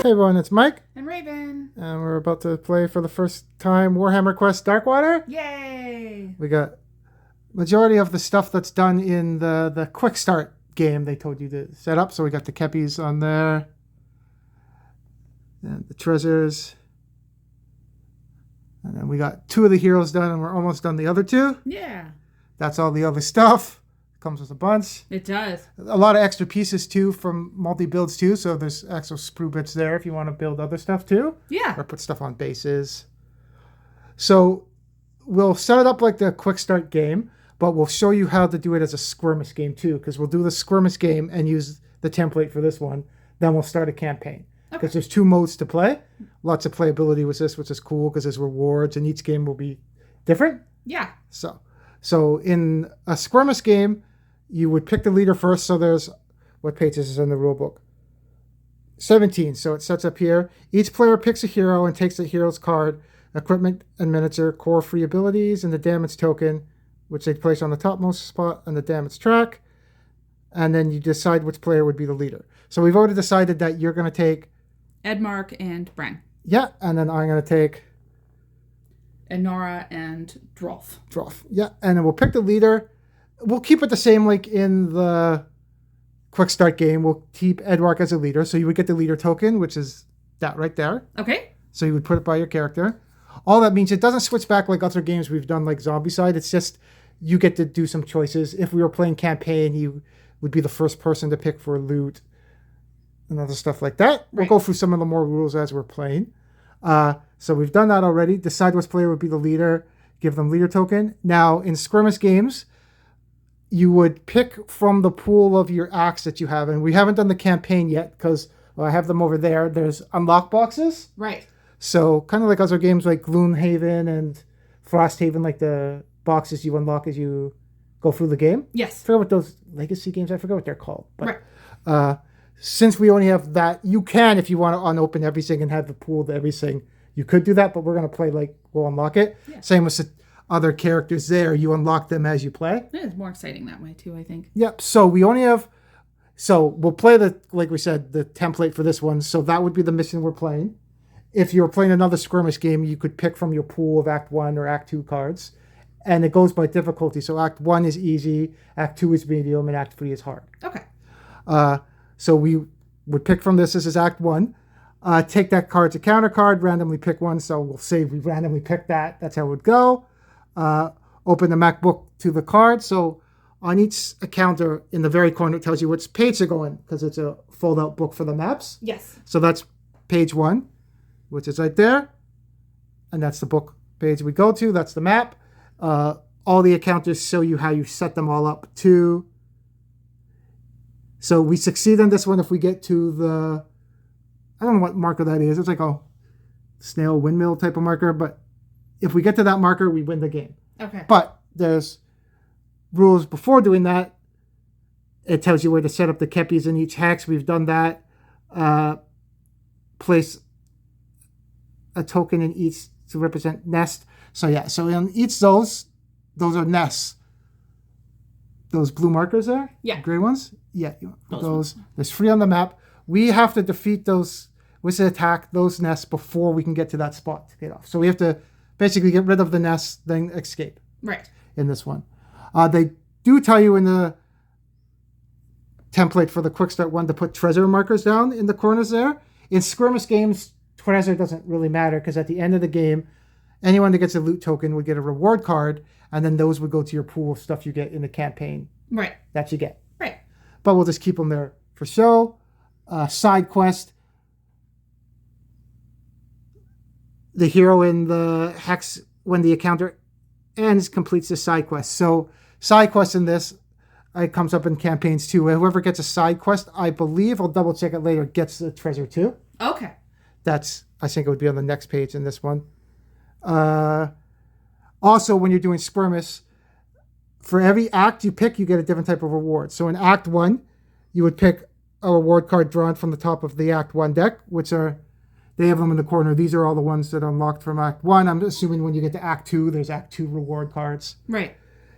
Hey everyone, it's Mike. And Ravin. And we're about to play for the first time Warhammer Quest Darkwater. Yay! We got majority of the stuff that's done in the quick start game they told you to set up. So we got the keppies on there. And the treasures. And then we got 2 of the heroes done and we're almost done the other 2. Yeah. That's all the other stuff. Comes with a bunch. It does. A lot of extra pieces too from multi-builds too. So there's extra sprue bits there if you want to build other stuff too. Yeah. Or put stuff on bases. So we'll set it up like the quick start game, but we'll show you how to do it as a skirmish game too, because we'll do the skirmish game and use the template for this one. Then we'll start a campaign. Because there's 2 modes to play. Lots of playability with this, which is cool because there's rewards and each game will be different. Yeah. So in a skirmish game, you would pick the leader first. So there's, what pages is in the rulebook? 17. So it sets up here. Each player picks a hero and takes the hero's card, equipment and miniature, core free abilities, and the damage token, which they place on the topmost spot on the damage track. And then you decide which player would be the leader. So we've already decided that you're going to take Edmark and Bran. Yeah, and then I'm going to take Enora and Drolf. Yeah, and then we'll pick the leader. We'll keep it the same like in the quick start game. We'll keep Edmark as a leader. So you would get the leader token, which is that right there. Okay. So you would put it by your character. All that means it doesn't switch back like other games we've done like Zombicide. It's just you get to do some choices. If we were playing campaign, you would be the first person to pick for loot and other stuff like that. We'll go through some of the more rules as we're playing. So we've done that already. Decide which player would be the leader. Give them leader token. Now, in skirmish games, you would pick from the pool of your acts that you have. And we haven't done the campaign yet because I have them over there. There's unlock boxes. Right. So kind of like other games like Gloomhaven and Frosthaven, like the boxes you unlock as you go through the game. Yes. I forget what those legacy games, I forget what they're called. But, right. Since we only have that, you can, if you want to unopen everything and have the pool to everything, you could do that, but we're going to play like we'll unlock it. Yeah. Same with the other characters there. You unlock them as you play. It's more exciting that way too, I think. Yep. So we only have, so we'll play like we said, the template for this one. So that would be the mission we're playing. If you're playing another skirmish game, you could pick from your pool of Act 1 or Act 2 cards. And it goes by difficulty. So Act 1 is easy, Act 2 is medium, and Act 3 is hard. Okay. So we would pick from this. This is Act 1. Take that card to counter card, randomly pick one. So we'll say we randomly pick that. That's how it would go. Open the MacBook to the card. So on each counter in the very corner, it tells you which page they're going because it's a fold-out book for the maps. Yes. So that's page 1, which is right there. And that's the book page we go to. That's the map. All the counters show you how you set them all up too. So we succeed on this one if we get to the, I don't know what marker that is. It's like a snail windmill type of marker. But if we get to that marker, we win the game. Okay. But there's rules before doing that. It tells you where to set up the keppies in each hex. We've done that. Place a token in each to represent nest. So yeah, so in each those are nests. Those blue markers there? Yeah. Gray ones? Yeah. Those. There's 3 on the map. We have to defeat those, with the attack, those nests before we can get to that spot to get off. So we have to basically get rid of the nests, then escape. Right. In this one. They do tell you in the template for the quick start one to put treasure markers down in the corners there. In skirmish games, treasure doesn't really matter because at the end of the game, anyone that gets a loot token would get a reward card, and then those would go to your pool of stuff you get in the campaign. Right. That you get. Right. But we'll just keep them there for show. Side quest. The hero in the hex, when the encounter ends, completes the side quest. So side quest in this, it comes up in campaigns too. Whoever gets a side quest, I believe, I'll double check it later, gets the treasure too. Okay. That's, I think it would be on the next page in this one. Also, when you're doing skirmish, for every act you pick, you get a different type of reward. So in Act 1, you would pick a reward card drawn from the top of the Act 1 deck, which are, they have them in the corner. These are all the ones that are unlocked from Act 1. I'm assuming when you get to Act 2, there's Act 2 reward cards. Right.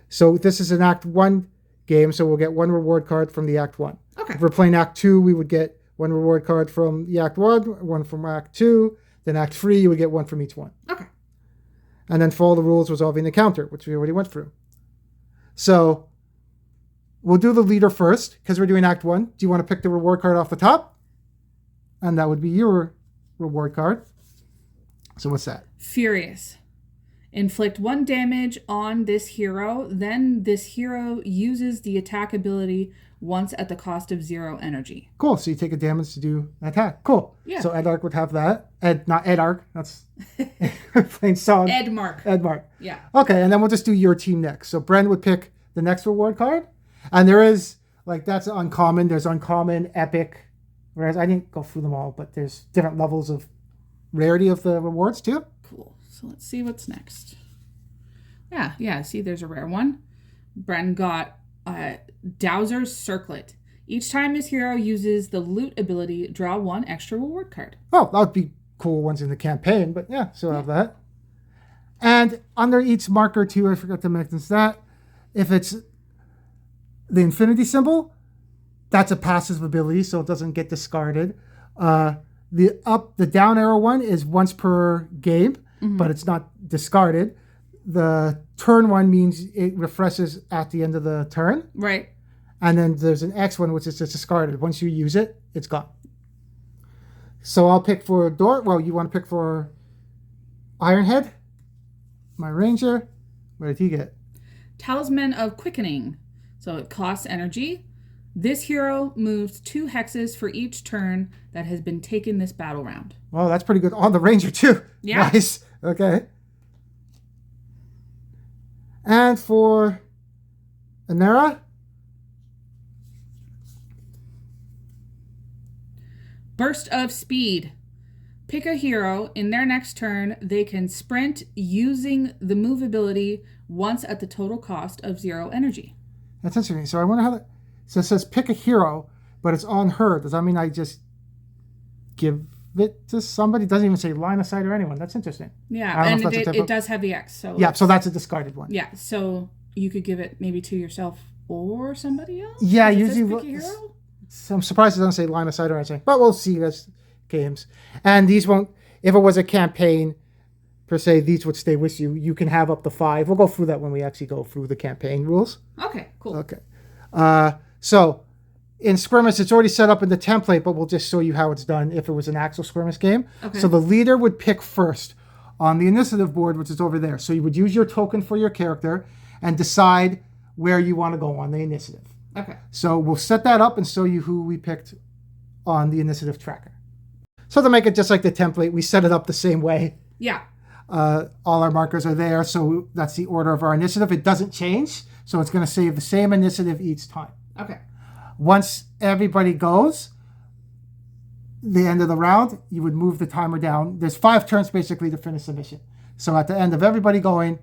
So this is an Act 1 game, so we'll get 1 reward card from the Act 1. Okay. If we're playing Act 2, we would get one reward card from the Act 1, one from Act 2. Then Act 3, you would get one from each one. Okay. And then follow the rules resolving the counter, which we already went through. So we'll do the leader first, because we're doing Act 1. Do you want to pick the reward card off the top? And that would be your reward card. So what's that? Furious. Inflict 1 damage on this hero. Then this hero uses the attack ability once at the cost of 0 energy. Cool. So you take a damage to do an attack. Cool. Yeah. So Edark would have that. Not Edark. That's plain song. Edmark. Edmark. Yeah. Okay, and then we'll just do your team next. So Bren would pick the next reward card. And there is, like, that's uncommon. There's uncommon, epic. Whereas I didn't go through them all, but there's different levels of rarity of the rewards too. Cool. So let's see what's next. Yeah. See, there's a rare one. Bren got Dowser's Circlet. Each time this hero uses the loot ability, draw 1 extra reward card. Oh, that would be cool ones in the campaign, but yeah, so I have that. And under each marker too, I forgot to mention that, if it's the infinity symbol, that's a passive ability, so it doesn't get discarded. The down arrow one is once per game, but it's not discarded. The turn one means it refreshes at the end of the turn. Right. And then there's an X one, which is just discarded. Once you use it, it's gone. So I'll pick for Dort. Well, you want to pick for Ironhead, my ranger. What did he get? Talisman of Quickening. So it costs energy. This hero moves 2 hexes for each turn that has been taken this battle round. Well, that's pretty good. On the ranger too. Yeah. Nice. Okay. And for Anera, Burst of Speed. Pick a hero. In their next turn, they can sprint using the move ability once at the total cost of 0 energy. that's interesting. So I wonder how that. So it says pick a hero, but it's on her. Does that mean I just give it to somebody? It doesn't even say line of sight or anyone. That's interesting. Yeah, and it does have the X. So yeah, so that's a discarded one. Yeah, so you could give it maybe to yourself or somebody else? Yeah, Does it usually. pick a hero? So I'm surprised it doesn't say line of sight or anything, but we'll see as games. And these won't. If it was a campaign per se, these would stay with you. You can have up to 5. We'll go through that when we actually go through the campaign rules. Okay, cool. Okay. So in Skirmish, it's already set up in the template, but we'll just show you how it's done if it was an actual Skirmish game. Okay. So the leader would pick first on the initiative board, which is over there. So you would use your token for your character and decide where you want to go on the initiative. Okay. So we'll set that up and show you who we picked on the initiative tracker. So to make it just like the template, we set it up the same way. Yeah. All our markers are there, so that's the order of our initiative. It doesn't change, so it's going to save the same initiative each time. Okay. Once everybody goes, the end of the round, you would move the timer down. There's 5 turns basically to finish the mission. So at the end of everybody going,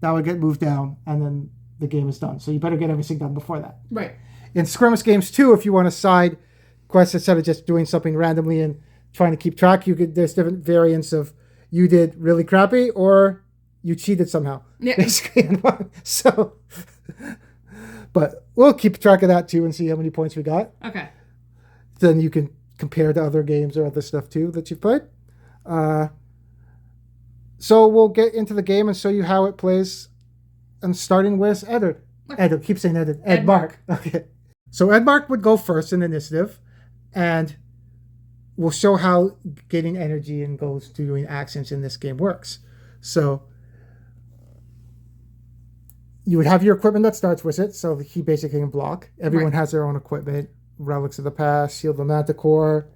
that would get moved down, and then the game is done. So you better get everything done before that. Right. In Skirmish games too, if you want to side quests instead of just doing something randomly and trying to keep track, there's different variants of you did really crappy or you cheated somehow. Yeah. Basically. So, but we'll keep track of that too and see how many points we got. Okay. Then you can compare to other games or other stuff too that you've played. So we'll get into the game and show you how it plays. And starting with Edward. Ed, keep saying Ed. Edmark. Okay. So Edmark would go first in initiative, and we'll show how getting energy and goes to doing actions in this game works. So you would have your equipment that starts with it. So he basically can block. Everyone has their own equipment. Relics of the Past, Shield of Manticore,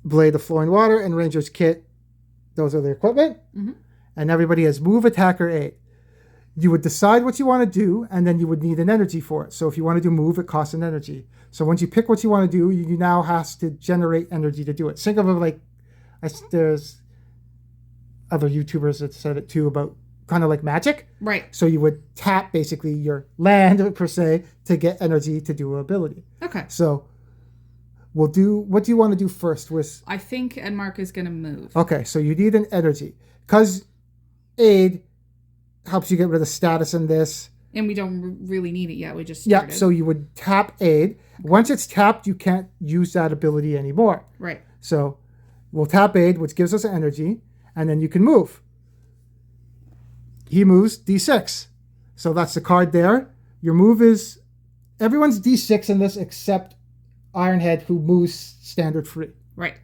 Blade of Flowing Water, and Ranger's Kit. Those are their equipment. Mm-hmm. And everybody has move, attack, or aid. You would decide what you want to do, and then you would need an energy for it. So if you want to do move, it costs an energy. So once you pick what you want to do, you now have to generate energy to do it. Think of it like, there's other YouTubers that said it too about kind of like magic. Right. So you would tap basically your land per se to get energy to do an ability. Okay. So we'll do, what do you want to do first with? I think Edmark is going to move. Okay, so you need an energy. Because aid helps you get rid of status in this. And we don't really need it yet. We just Yeah, started. so you would tap aid. Once it's tapped, you can't use that ability anymore. Right. So we'll tap aid, which gives us energy, and then you can move. He moves D6. So that's the card there. Your move is... Everyone's D6 in this except Ironhead, who moves standard free. Right.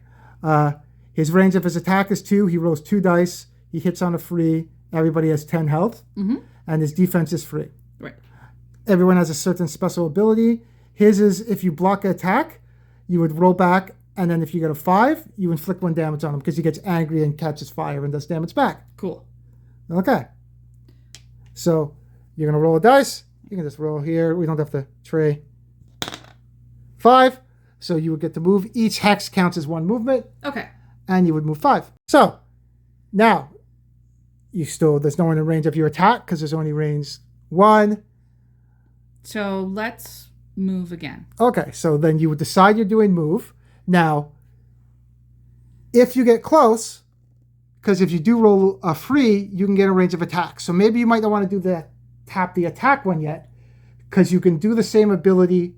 His range of his attack is 2. He rolls 2 dice. He hits on a free. Everybody has 10 health. Mm-hmm. And his defense is free. Right. Everyone has a certain special ability. His is if you block an attack, you would roll back, and then if you get a 5, you inflict 1 damage on him because he gets angry and catches fire and does damage back. Cool. Okay. So you're going to roll a dice. You can just roll here. We don't have to tray. 5. So you would get to move. Each hex counts as 1 movement. Okay. And you would move 5. So now there's no one in range of your attack because there's only range 1. So let's move again. Okay, so then you would decide you're doing move. Now, if you get close, because if you do roll a free, you can get a range of attack. So maybe you might not want to do tap the attack one yet, because you can do the same ability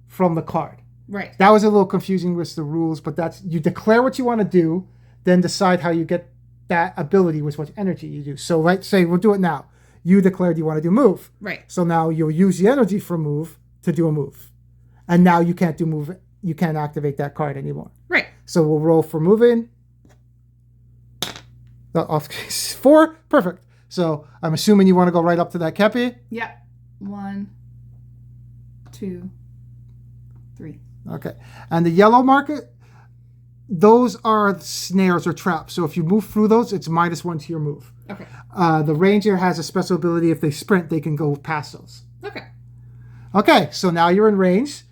from the card. Right. That was a little confusing with the rules, but you declare what you want to do, then decide how you get that ability with what energy you do. So let's say we'll do it now. You declared you want to do move. Right. So now you'll use the energy for move to do a move. And now you can't do move. You can't activate that card anymore. Right. So we'll roll for moving. 4. Perfect. So I'm assuming you want to go right up to that kepi. Yeah. 1, 2, 3. Okay. And the yellow market, those are snares or traps. So if you move through those, it's -1 to your move. Okay. The ranger has a special ability. If they sprint, they can go past those. Okay. Okay, so now you're in range.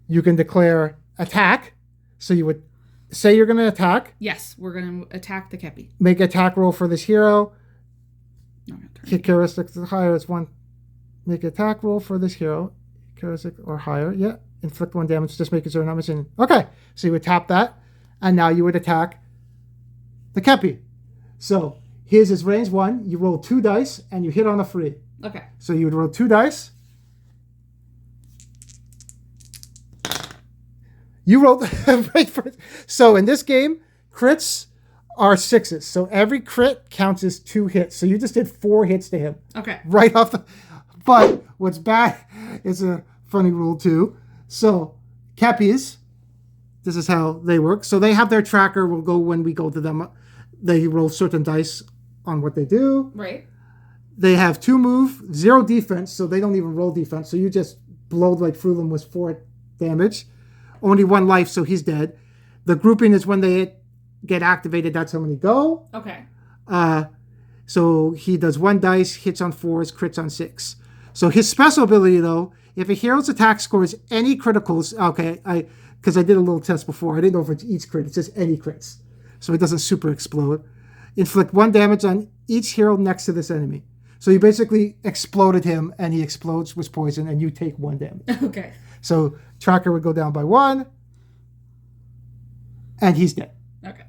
You can declare attack. So you would say you're going to attack. Yes, we're going to attack the kepi. Make an attack roll for this hero. No, Hit characteristics higher as 1. Make an attack roll for this hero. Characteristic or higher. Yeah. Inflict 1 damage. Just making sure I'm not missing. Okay, so you would tap that. And now you would attack the kepi. So his is range 1. You roll 2 dice and you hit on a free. Okay. So you would roll 2 dice. You rolled right first. So in this game, crits are 6s. So every crit counts as 2 hits. So you just did 4 hits to him. Okay. Right off the... But what's bad is a funny rule too. So kepis, this is how they work. So they have their tracker. We'll go when we go to them. They roll certain dice on what they do. Right. They have 2 move, 0 defense. So they don't even roll defense. So you just blow right through them with 4 damage. Only 1 life, so he's dead. The grouping is when they get activated, that's how many go. Okay. So he does 1 dice, hits on 4s, crits on 6. So his special ability, though, if a hero's attack scores any criticals, because I did a little test before, I didn't know if it's each crit, it's just any crits. So it doesn't super explode. Inflict 1 damage on each hero next to this enemy. So you basically exploded him, and he explodes with poison, and you take 1 damage. Okay. So tracker would go down by 1, and he's dead. Okay.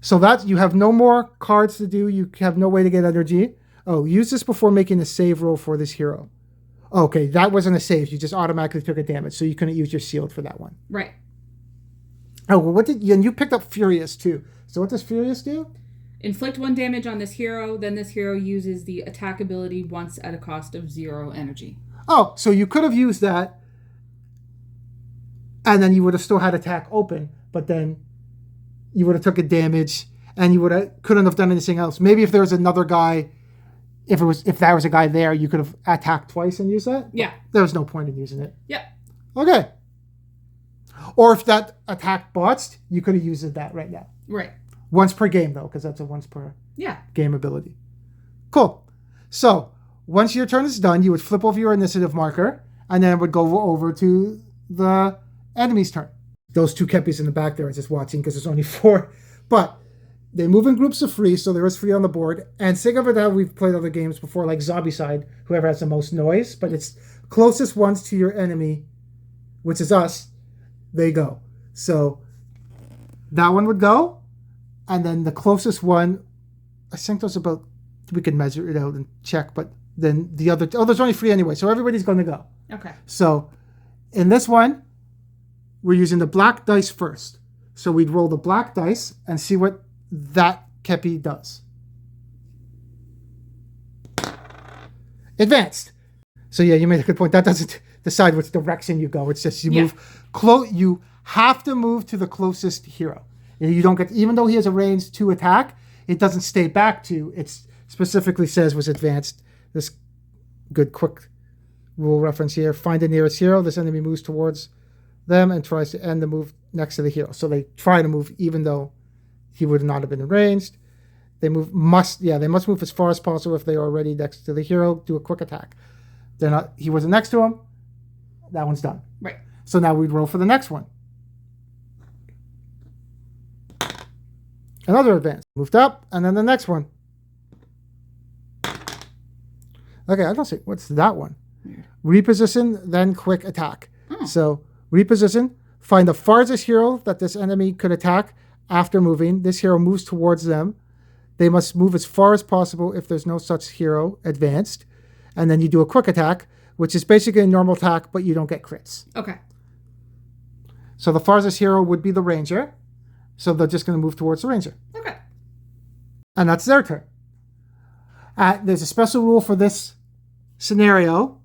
So that you have no more cards to do. You have no way to get energy. Oh, use this before making a save roll for this hero. Okay, that wasn't a save. You just automatically took a damage, so you couldn't use your shield for that one. Right. Oh, well, and you picked up Furious too. So what does Furious do? Inflict 1 damage on this hero, then this hero uses the attack ability once at a cost of 0 energy. Oh, so you could have used that, and then you would have still had attack open, but then you would have took a damage, and you couldn't have done anything else. Maybe if there was another guy, if that was a guy there, you could have attacked twice and used that. Yeah. There was no point in using it. Yeah. Okay. Or if that attack botched, you could have used that right now. Right. Once per game, though, because that's a once per game ability. Cool. So once your turn is done, you would flip over your initiative marker, and then it would go over to the enemy's turn. Those 2 kepis in the back there are just watching because there's only 4. But they move in groups of 3, so there is 3 on the board. And think of it how we've played other games before, like Zombicide, whoever has the most noise, but it's closest ones to your enemy, which is us, they go. So that one would go, and then the closest one, I think there's about, we can measure it out and check, but then the other. Oh, there's only 3 anyway, so everybody's going to go. Okay. So in this one, we're using the black dice first. So we'd roll the black dice and see what that kepi does. Advanced. So yeah, you made a good point. That doesn't decide which direction you go. It's just you move close. You have to move to the closest hero. You don't get, even though he has a range to attack, it doesn't stay back to. It specifically says was advanced. This good quick rule reference here. Find the nearest hero. This enemy moves towards them and tries to end the move next to the hero. So they try to move even though he would not have been arranged. They must move as far as possible if they are already next to the hero. Do a quick attack. He wasn't next to him. That one's done. Right. So now we'd roll for the next one. Another advance. Moved up, and then the next one. Okay, I don't see. What's that one? Reposition, then quick attack. Oh. So reposition, find the farthest hero that this enemy could attack after moving. This hero moves towards them. They must move as far as possible if there's no such hero advanced. And then you do a quick attack, which is basically a normal attack, but you don't get crits. Okay. So the farthest hero would be the ranger. So they're just going to move towards the ranger. Okay. And that's their turn. There's a special rule for this scenario.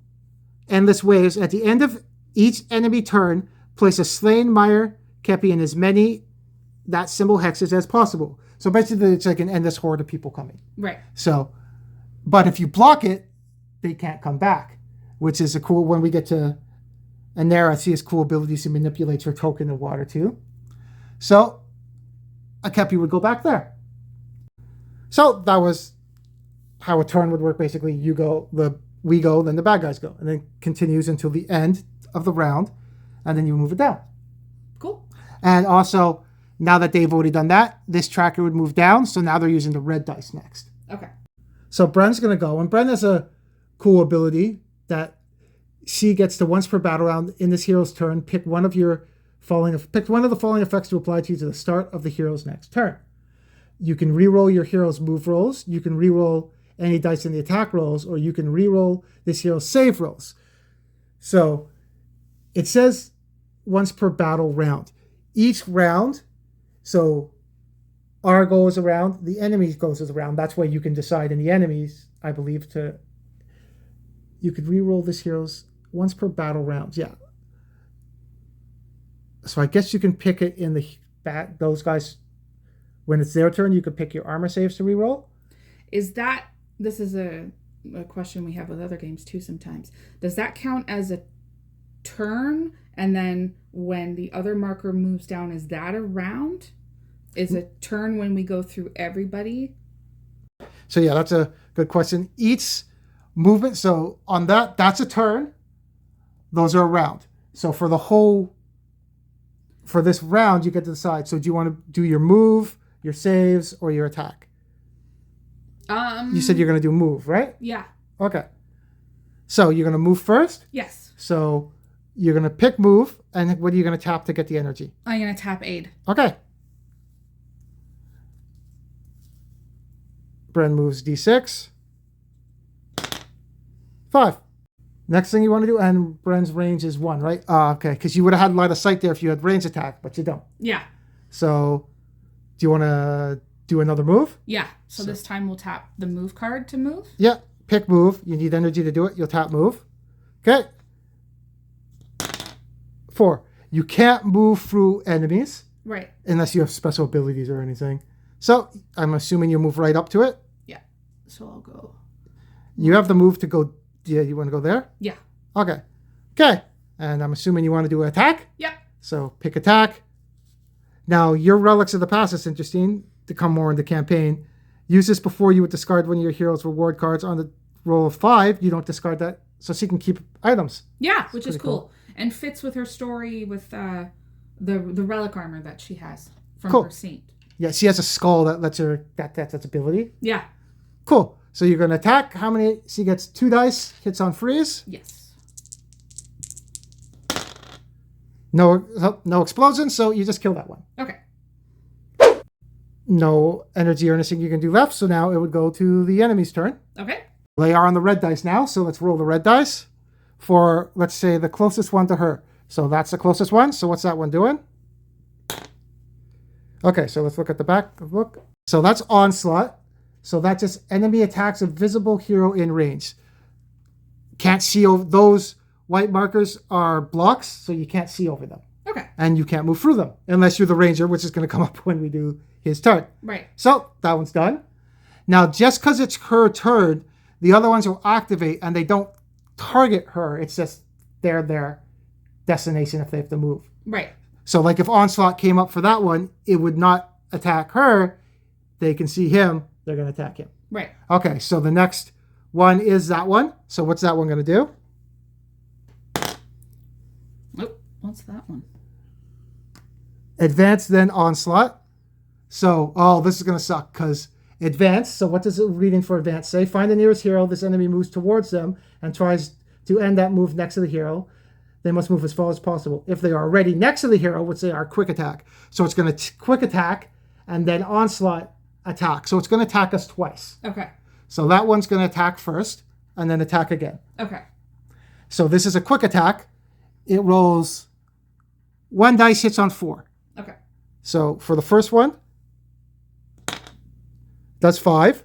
Endless waves. At the end of each enemy turn, place a slain mire kepi in as many that symbol hexes as possible. So basically, it's like an endless horde of people coming. Right. So, but if you block it, they can't come back, which is a cool. When we get to Anera, she has cool abilities to manipulate her token in water too. So, a kepi would go back there. So that was how a turn would work. Basically, we go, then the bad guys go, and then continues until the end of the round, and then you move it down. Cool. And also, now that they've already done that, this tracker would move down. So now they're using the red dice next. Okay. So Bren's going to go. And Bren has a cool ability that she gets to once per battle round in this hero's turn, pick one of the following effects to apply to you to the start of the hero's next turn. You can reroll your hero's move rolls. You can reroll any dice in the attack rolls, or you can reroll this hero's save rolls. So it says once per battle round. Each round, so our goal is around, the enemy's goes is around. That's why you can decide in the enemies, I believe, you could reroll this hero's once per battle round. Yeah. So I guess you can pick it in those guys, when it's their turn, you could pick your armor saves to reroll. This is a question we have with other games too sometimes. Does that count as a turn? And then when the other marker moves down, is that a round? Is a turn when we go through everybody? So yeah, that's a good question. Each movement, so on that's a turn. Those are a round. So for this round, you get to decide. So do you want to do your move, your saves, or your attack? You said you're going to do move, right? Yeah. Okay. So you're going to move first? Yes. So you're going to pick move, and what are you going to tap to get the energy? I'm going to tap aid. Okay. Bren moves D6. 5. Next thing you want to do, and Bren's range is 1, right? Okay, because you would have had line of sight there if you had range attack, but you don't. Yeah. So do you want to do another move? Yeah. So this time we'll tap the move card to move? Yeah. Pick move. You need energy to do it. You'll tap move. Okay. 4. You can't move through enemies. Right. Unless you have special abilities or anything. So I'm assuming you move right up to it. Yeah. So I'll go. You have the move to go. Yeah, you want to go there? Yeah. Okay. Okay. And I'm assuming you want to do an attack? Yep. So pick attack. Now, your Relics of the Past is interesting to come more into campaign. Use this before you would discard one of your hero's reward cards. On the roll of 5, you don't discard that, so she can keep items. Yeah, which is cool. And fits with her story with the relic armor that she has from her saint. Yeah, she has a skull that lets her that's ability. Yeah. Cool. So you're going to attack. How many? She gets 2 dice. Hits on freeze. Yes. No explosions, so you just kill that one. Okay. No energy or anything you can do left, so now it would go to the enemy's turn. Okay. They are on the red dice now, so let's roll the red dice for, let's say, the closest one to her. So that's the closest one. So what's that one doing? Okay, so let's look at the back. Look. So that's Onslaught. So that's just enemy attacks a visible hero in range. Can't see over those white markers are blocks, so you can't see over them. Okay. And you can't move through them unless you're the ranger, which is going to come up when we do his turn. Right. So that one's done. Now, just because it's her turn, the other ones will activate and they don't target her. It's just they're their destination if they have to move. Right. So like if Onslaught came up for that one, it would not attack her. They can see him. They're going to attack him. Right. Okay, so the next one is that one. So what's that one going to do? Oh, what's that one? Advance, then Onslaught. So, this is going to suck because advance. So what does it reading for advance say? Find the nearest hero. This enemy moves towards them and tries to end that move next to the hero. They must move as far as possible. If they are already next to the hero, which they are, quick attack. So it's going to quick attack and then Onslaught attack. So it's going to attack us twice. Okay. So that one's going to attack first and then attack again. Okay. So this is a quick attack. It rolls 1 dice, hits on 4. Okay. So for the first one, that's 5.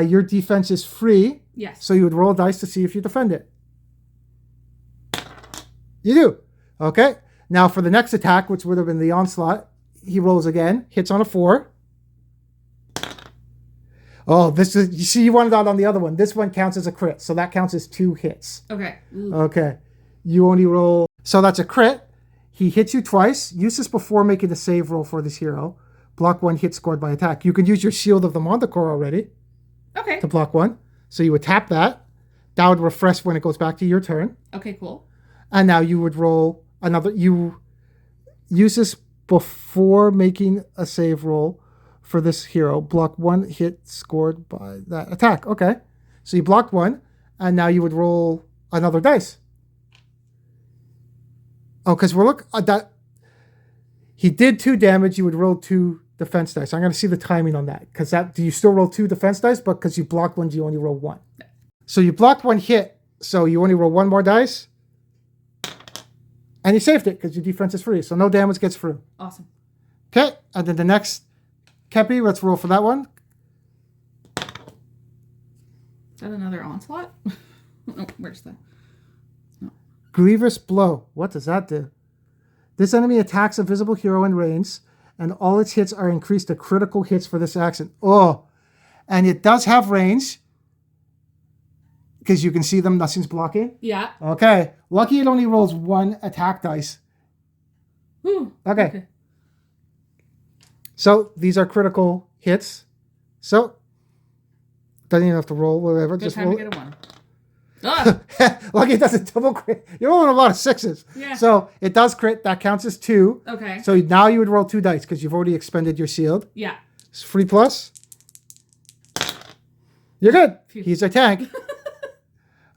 Your defense is free. Yes. So you would roll a dice to see if you defend it. You do. Okay. Now for the next attack, which would have been the Onslaught, he rolls again, hits on a 4. Oh, this is, you see, you wanted that on the other one. This one counts as a crit, so that counts as 2 hits. Okay. Ooh. Okay. You only roll, so that's a crit. He hits you twice. Use this before making the save roll for this hero. Block 1 hit scored by attack. You can use your Shield of the Manticore already. Okay. To block 1. So you would tap that. That would refresh when it goes back to your turn. Okay, cool. And now you would roll another, you use this before making a save roll for this hero. Block 1 hit scored by that attack. Okay. So you blocked 1, and now you would roll another dice. Oh, because we're looking at that. He did 2 damage, you would roll 2 defense dice. I'm going to see the timing on that. Because that, do you still roll 2 defense dice? But because you blocked 1, you only roll 1. So you blocked 1 hit, so you only roll 1 more dice. And you saved it because your defense is free. So no damage gets through. Awesome. Okay, and then the next Kepi, let's roll for that one. Is that another Onslaught? Oh, where's the... No. Grievous Blow. What does that do? This enemy attacks a visible hero in range, and all its hits are increased to critical hits for this action. Oh, and it does have range, because you can see them, nothing's blocking. Yeah. Okay, lucky it only rolls 1 attack dice. Ooh, okay. So these are critical hits. So doesn't even have to roll, whatever. Good just time roll. to get a 1. Ah! Lucky it doesn't double crit. You're rolling a lot of 6s. Yeah. So it does crit. That counts as 2. Okay. So now you would roll 2 dice because you've already expended your shield. Yeah. It's free plus. You're good. Phew. He's a tank.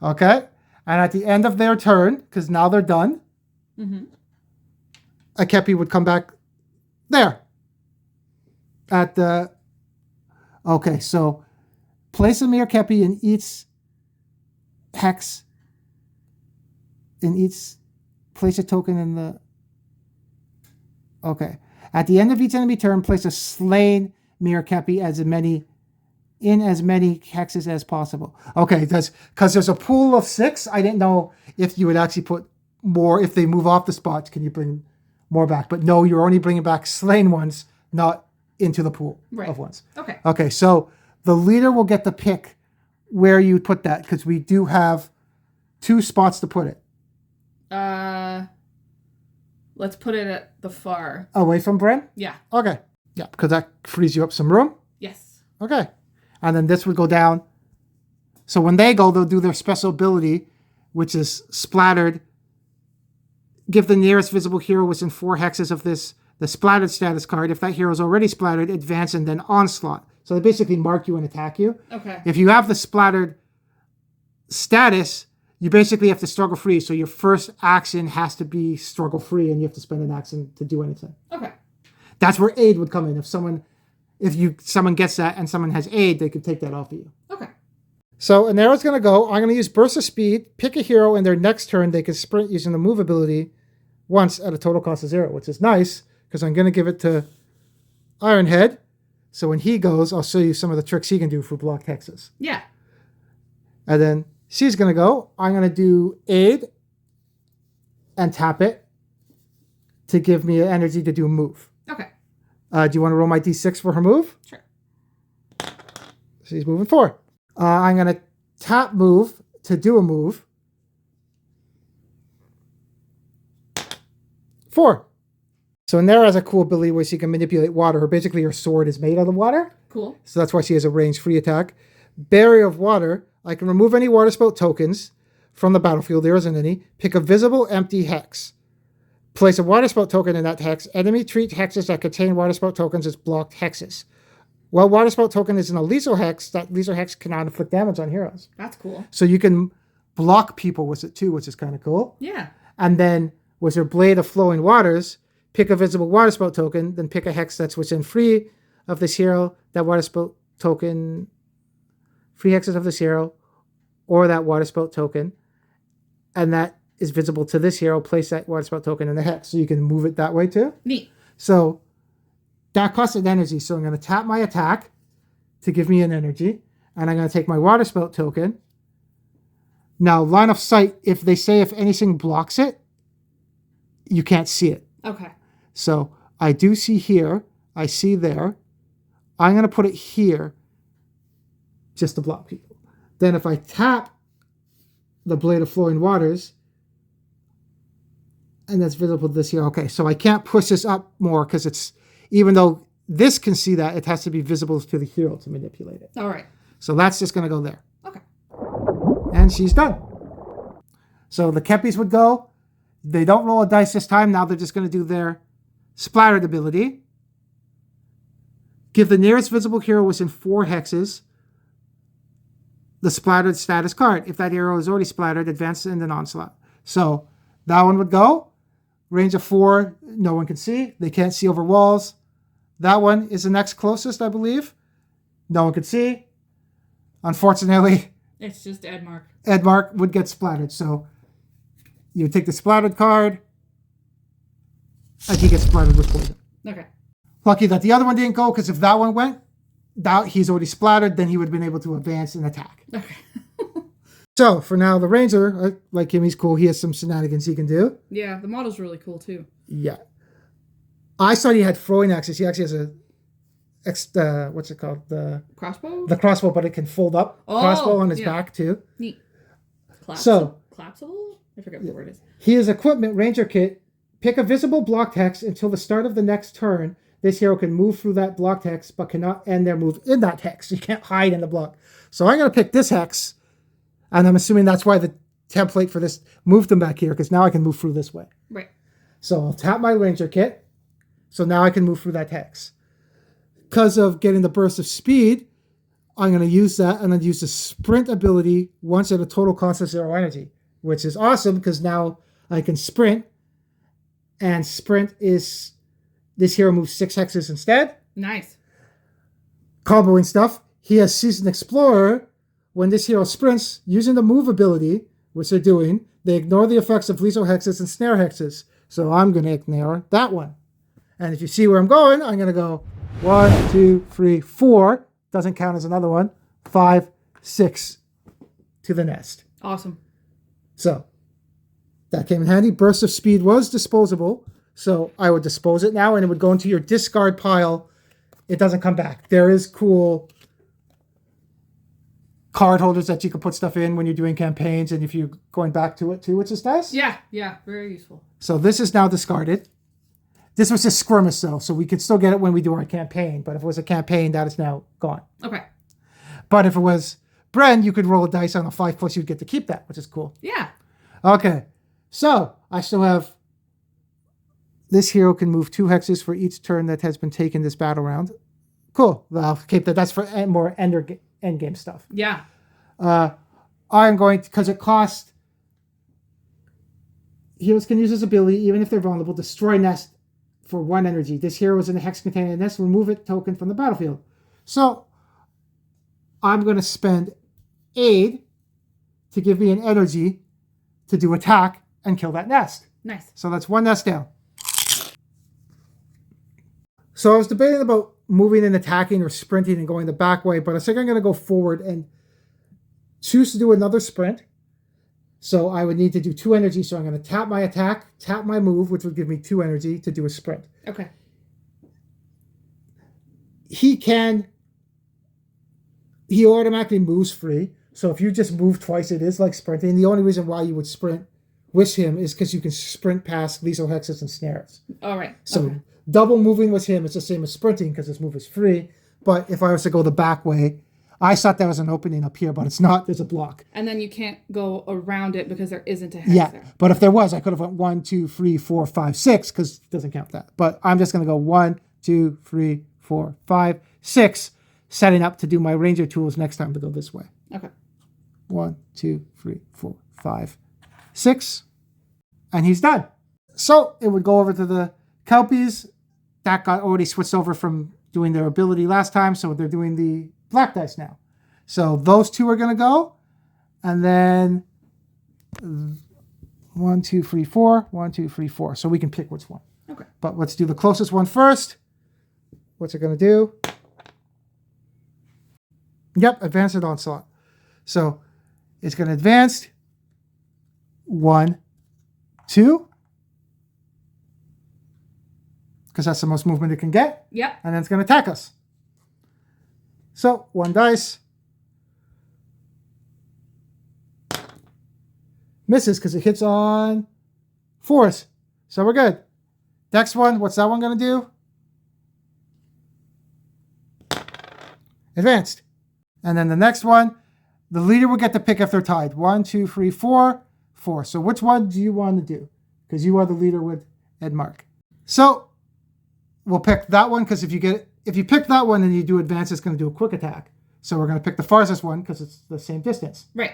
Okay. And at the end of their turn, because now they're done, a Kepi would come back there. At the... Okay, so place a mere Kepi in each hex. In each... Place a token in the... Okay. At the end of each enemy turn, place a slain mere Kepi in as many hexes as possible. Okay, because there's a pool of 6. I didn't know if you would actually put more. If they move off the spots, can you bring more back? But no, you're only bringing back slain ones, not into the pool of ones. Okay. Okay, so the leader will get to pick where you put that because we do have 2 spots to put it. Let's put it at the far. Away from Bren? Yeah. Okay. Yeah, because that frees you up some room. Yes. Okay. And then this would go down. So when they go, they'll do their special ability, which is splattered. Give the nearest visible hero within 4 hexes of this the splattered status card. If that hero is already splattered, advance and then onslaught. So they basically mark you and attack you. Okay. If you have the splattered status, you basically have to struggle free. So your first action has to be struggle free, and you have to spend an action to do anything. Okay. That's where aid would come in. If someone gets that and someone has aid, they could take that off of you. Okay. So an arrow's going to go. I'm going to use Burst of Speed. Pick a hero in their next turn. They can sprint using the move ability once at a total cost of 0, which is nice because I'm going to give it to Ironhead. So when he goes, I'll show you some of the tricks he can do for blocked hexes. Yeah. And then she's going to go. I'm going to do Aid and tap it to give me energy to do a move. Okay. Do you want to roll my d6 for her move? Sure. She's moving 4. I'm going to tap move to do a move. 4. So Nera has a cool ability where she can manipulate water. Basically, her sword is made out of water. Cool. So that's why she has a range free attack. Barrier of Water. I can remove any water spout tokens from the battlefield. There isn't any. Pick a visible empty hex. Place a water spout token in that hex. Enemy treat hexes that contain water spout tokens as blocked hexes. While water spout token is in a lethal hex, that lethal hex cannot inflict damage on heroes. That's cool. So you can block people with it too, which is kind of cool. Yeah. And then with her Blade of Flowing Waters, pick a visible water spout token, then pick a hex that's within free of this hero, that water spout token, free hexes of this hero, or that water spout token, and that is visible to this hero. Place that water spout token in the hex. So you can move it that way too. Neat. So that costs an energy. So I'm going to tap my attack to give me an energy, and I'm going to take my water spout token. Now, line of sight, if they say if anything blocks it, you can't see it. Okay. So I do see here, I see there. I'm going to put it here just to block people. Then if I tap the Blade of Flowing Waters, and that's visible to this here. Okay, so I can't push this up more because it's, even though this can see that, it has to be visible to the hero to manipulate it. All right. So that's just going to go there. Okay. And she's done. So the Keppies would go. They don't roll a dice this time. Now they're just going to do their splattered ability. Give the nearest visible hero within 4 hexes the splattered status card. If that hero is already splattered, advance in an onslaught. So that one would go. Range of 4, no one can see. They can't see over walls. That one is the next closest, I believe. No one can see. Unfortunately, It's just Edmark. Edmark would get splattered. So you would take the splattered card, and he gets splattered with poison. Okay. Lucky that the other one didn't go, because if that one went, he's already splattered, then he would have been able to advance and attack. Okay. So for now, the Ranger, I like him, he's cool. He has some shenanigans he can do. Yeah, the model's really cool too. Yeah. I saw he had throwing axes. He actually has what's it called? The Crossbow? crossbow, but it can fold up. Crossbow on his back too. Neat. Collapsible? I forget what the word is. He has equipment Ranger kit. Pick a visible blocked hex until the start of the next turn. This hero can move through that blocked hex, but cannot end their move in that hex. You can't hide in the block. So I'm going to pick this hex, and I'm assuming that's why the template for this moved them back here, because now I can move through this way. Right. So I'll tap my Ranger kit. So now I can move through that hex. Because of getting the burst of speed, I'm going to use that and then use the sprint ability once at a total cost of 0 energy, which is awesome because now I can sprint, and sprint is, this hero moves 6 hexes instead. Nice. Comboing stuff. He has Seasoned Explorer. When this hero sprints, using the move ability, which they're doing, they ignore the effects of lethal hexes and snare hexes. So I'm going to ignore that one. And if you see where I'm going, I'm going to go 1, 2, 3, 4. Doesn't count as another one. 5, 6 to the nest. Awesome. So that came in handy. Burst of Speed was disposable. So I would dispose it now, and it would go into your discard pile. It doesn't come back. There is cool card holders that you can put stuff in when you're doing campaigns, and if you're going back to it too, which is nice. Yeah, very useful. So this is now discarded. This was just skirmish though, so we could still get it when we do our campaign, but if it was a campaign, that is now gone. Okay. But if it was Bren, you could roll a dice on a 5+, you'd get to keep that, which is cool. Yeah. Okay, so I still have, this hero can move 2 hexes for each turn that has been taken this battle round. Cool, well, I'll keep that. That's for more end game stuff. Yeah. I'm going to, because it costs, heroes can use this ability, even if they're vulnerable, destroy nest for 1 energy. This hero is in a hex containing a nest, remove it token from the battlefield. So I'm going to spend aid to give me an energy to do attack and kill that nest. Nice. So that's one nest down. So I was debating about moving and attacking or sprinting and going the back way, but I think I'm going to go forward and choose to do another sprint. So I would need to do 2 energy. So I'm going to tap my attack, tap my move, which would give me 2 energy to do a sprint. Okay. He automatically moves free. So if you just move twice, it is like sprinting. The only reason why you would sprint with him is because you can sprint past lethal hexes and snares. All right. So okay. Double moving with him is the same as sprinting because his move is free. But if I was to go the back way, I thought there was an opening up here, but it's not. There's a block. And then you can't go around it because there isn't a hex there. But if there was, I could have went 1, 2, 3, 4, 5, 6 because it doesn't count that. But I'm just going to go 1, 2, 3, 4, 5, 6, setting up to do my ranger tools next time to go this way. Okay. 1, 2, 3, 4, 5, 6. And he's done. So it would go over to the Kelpies. That got already switched over from doing their ability last time, so they're doing the black dice now. So those 2 are going to go. And then 1, 2, 3, 4. 1, 2, 3, 4. So we can pick which one. Okay. But let's do the closest one first. What's it going to do? Yep, advanced onslaught. So it's going to advance 1, 2. Because that's the most movement it can get. Yep. And then it's going to attack us. So 1 dice. Misses because it hits on 4s. So we're good. Next one, what's that one going to do? Advanced. And then the next one, the leader will get to pick if they're tied. 1, 2, 3, 4, 4. So which one do you want to do? Because you are the leader with Edmark. So we'll pick that one because if you pick that one and you do advance, it's going to do a quick attack. So we're going to pick the farthest one because it's the same distance. Right.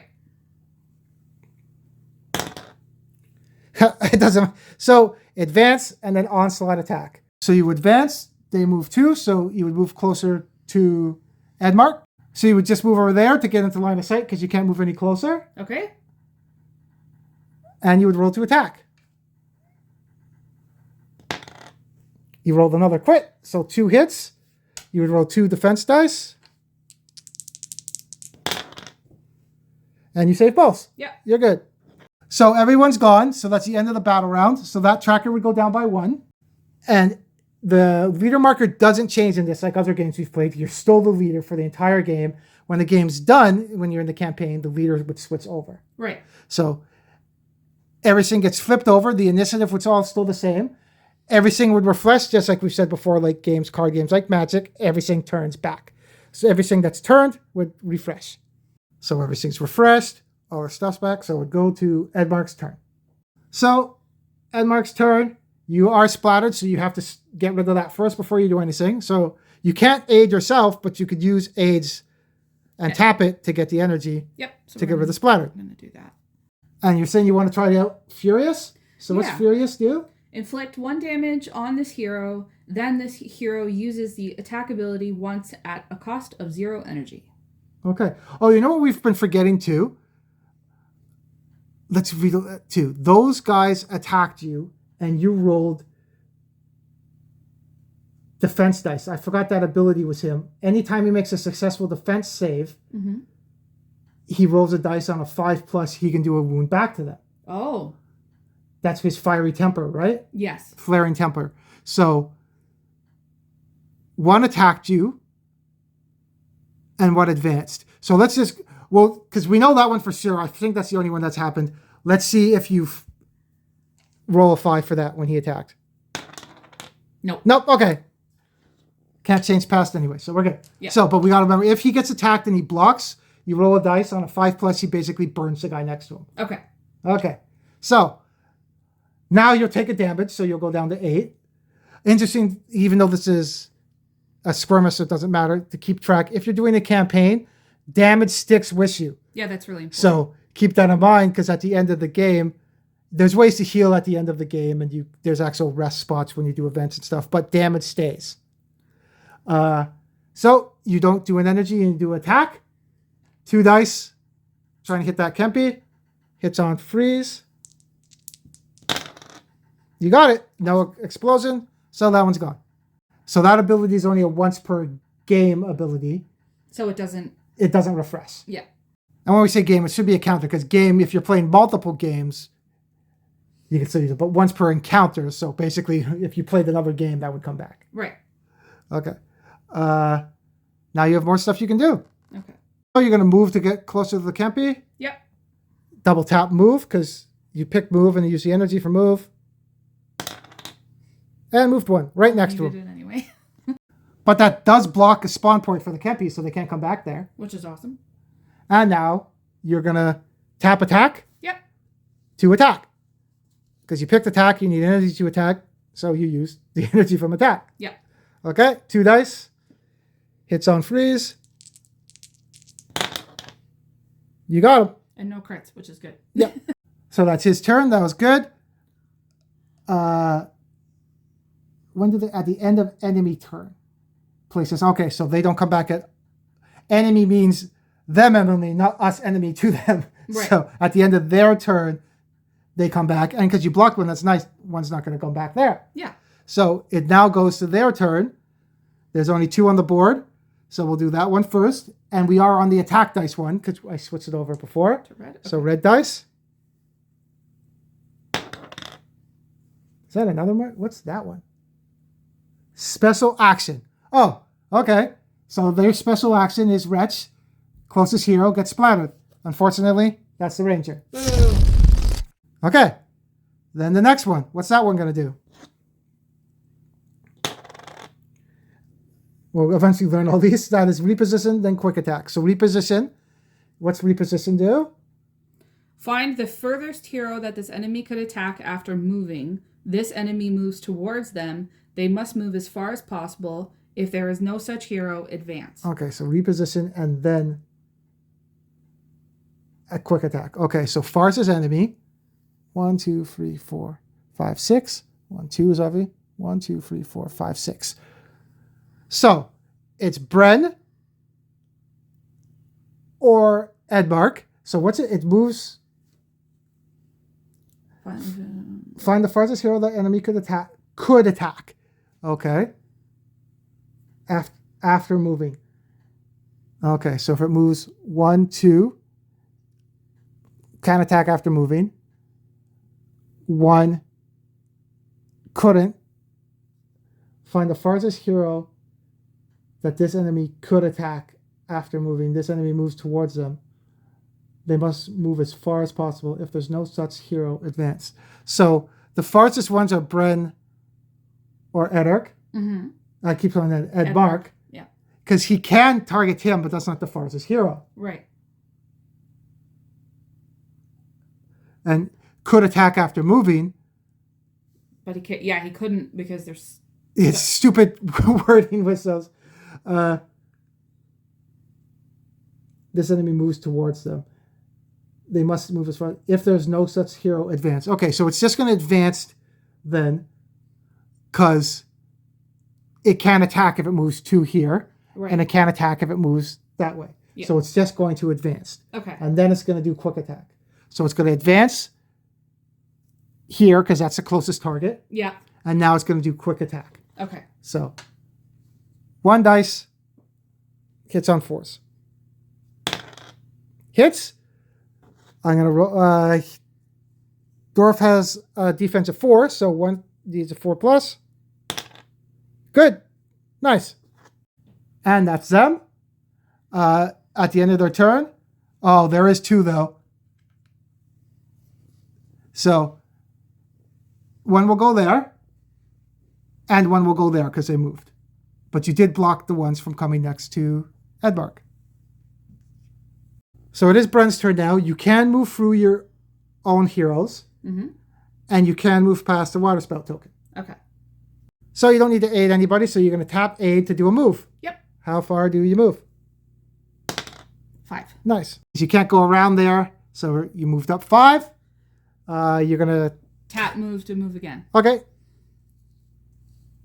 It doesn't. So advance and then onslaught attack. So you advance, they move 2, so you would move closer to Edmark. So you would just move over there to get into line of sight because you can't move any closer. Okay. And you would roll to attack. You rolled another crit, so 2 hits. You would roll 2 defense dice. And you save both. Yeah. You're good. So everyone's gone, so that's the end of the battle round. So that tracker would go down by 1. And the leader marker doesn't change in this like other games we've played. You're still the leader for the entire game. When the game's done, when you're in the campaign, the leader would switch over. Right. So everything gets flipped over. The initiative was all still the same. Everything would refresh, just like we've said before, like games, card games, like Magic. Everything turns back. So everything that's turned would refresh. So everything's refreshed. All our stuff's back. So it would go to Edmark's turn. So Edmark's turn. You are splattered, so you have to get rid of that first before you do anything. So you can't aid yourself, but you could use aids and tap it to get the energy So to get rid of the splatter. I'm going to do that. And you're saying you want to try out Furious? So what's Furious do? Inflict 1 damage on this hero. Then this hero uses the attack ability once at a cost of 0 energy. Okay. Oh, you know what we've been forgetting too? Let's read it too. Those guys attacked you and you rolled defense dice. I forgot that ability was him. Anytime he makes a successful defense save, he rolls a dice on a 5+, he can do a wound back to them. Oh. That's his fiery temper, right? Yes. Flaring temper. So one attacked you and one advanced. So let's just, because we know that one for sure. I think that's the only one that's happened. Let's see if you roll a 5 for that when he attacked. Nope. Nope. Okay. Can't change past anyway, so we're good. Yeah. So, but we got to remember, if he gets attacked and he blocks, you roll a dice on a 5+, he basically burns the guy next to him. Okay. Okay. So now you'll take a damage, so you'll go down to 8. Interesting, even though this is a skirmish, so it doesn't matter to keep track. If you're doing a campaign, damage sticks with you. Yeah, that's really important. So keep that in mind, because at the end of the game, there's ways to heal at the end of the game, and there's actual rest spots when you do events and stuff, but damage stays. So you don't do an energy and you do attack. 2 dice Trying to hit that Kempi. Hits on freeze. You got it. No explosion. So that one's gone. So that ability is only a once per game ability. So it doesn't refresh. Yeah. And when we say game, it should be a counter, because game, if you're playing multiple games, you can still use it, but once per encounter. So basically, if you played another game, that would come back. Right. Okay. Now you have more stuff you can do. Okay. So you're going to move to get closer to the Kempi. Yep. Double tap move, because you pick move and you use the energy for move. And moved one right next to You him. did it anyway. But that does block a spawn point for the Kempi, so they can't come back there. Which is awesome. And now you're going to tap attack. Yep. To attack. Because you picked attack, you need energy to attack, so you use the energy from attack. Yep. Okay, 2 dice. Hits on freeze. You got him. And no crits, which is good. Yeah. So that's his turn. That was good. When did at the end of enemy turn? Places. Okay, so they don't come back at enemy means them enemy, not us enemy to them. Right. So at the end of their turn, they come back. And because you blocked one, that's nice. One's not going to come back there. Yeah. So it now goes to their turn. There's only 2 on the board. So we'll do that one first. And we are on the attack dice one, because I switched it over before. To red? Okay. So red dice. Is that another one? What's that one? Special action. Oh, okay. So their special action is Wretch. Closest hero gets splattered. Unfortunately, that's the Ranger. Boo. Okay. Then the next one. What's that one going to do? We'll eventually learn all these. That is reposition, then quick attack. So reposition. What's reposition do? Find the furthest hero that this enemy could attack after moving. This enemy moves towards them. They must move as far as possible. If there is no such hero, advance. Okay, so reposition and then a quick attack. Okay, so far's his enemy. 1, 2, 3, 4, 5, 6. 1, 2 is Avi. 1, 2, 3, 4, 5, 6. So it's Bren or Edmark. So what's it? It moves. Find the farthest hero that enemy could attack. Okay. After moving. Okay, so if it moves 1, 2, can attack after moving. 1 couldn't. Find the farthest hero that this enemy could attack after moving. This enemy moves towards them. They must move as far as possible. If there's no such hero, advance. So the farthest ones are Bren or Edark. Mm-hmm. I keep calling that Edmark. Yeah. Because he can target him, but that's not the farthest hero. Right. And could attack after moving. But he can't. Yeah, he couldn't because there's. It's stupid wording with those. This enemy moves towards them. They must move as far. If there's no such hero, advance. Okay, so it's just going to advance then, because it can attack if it moves to here, Right. and it can attack if it moves that way. Yeah. So it's just going to advance. Okay. And then it's going to do quick attack. So it's going to advance here, because that's the closest target. Yeah. And now it's going to do quick attack. Okay. So 1 dice, hits on 4s. Hits. I'm going to roll. Dorf has a defense of 4, so 1 needs a 4+. Good. Nice. And that's them. At the end of their turn. Oh, there is 2, though. So 1 will go there. And 1 will go there because they moved. But you did block the ones from coming next to Edmark. So it is Bren's turn now. You can move through your own heroes. Mm-hmm. And you can move past the water spell token. Okay. So you don't need to aid anybody. So you're going to tap aid to do a move. Yep. How far do you move? 5. Nice. You can't go around there. So you moved up 5. You're going to... Tap move to move again. Okay.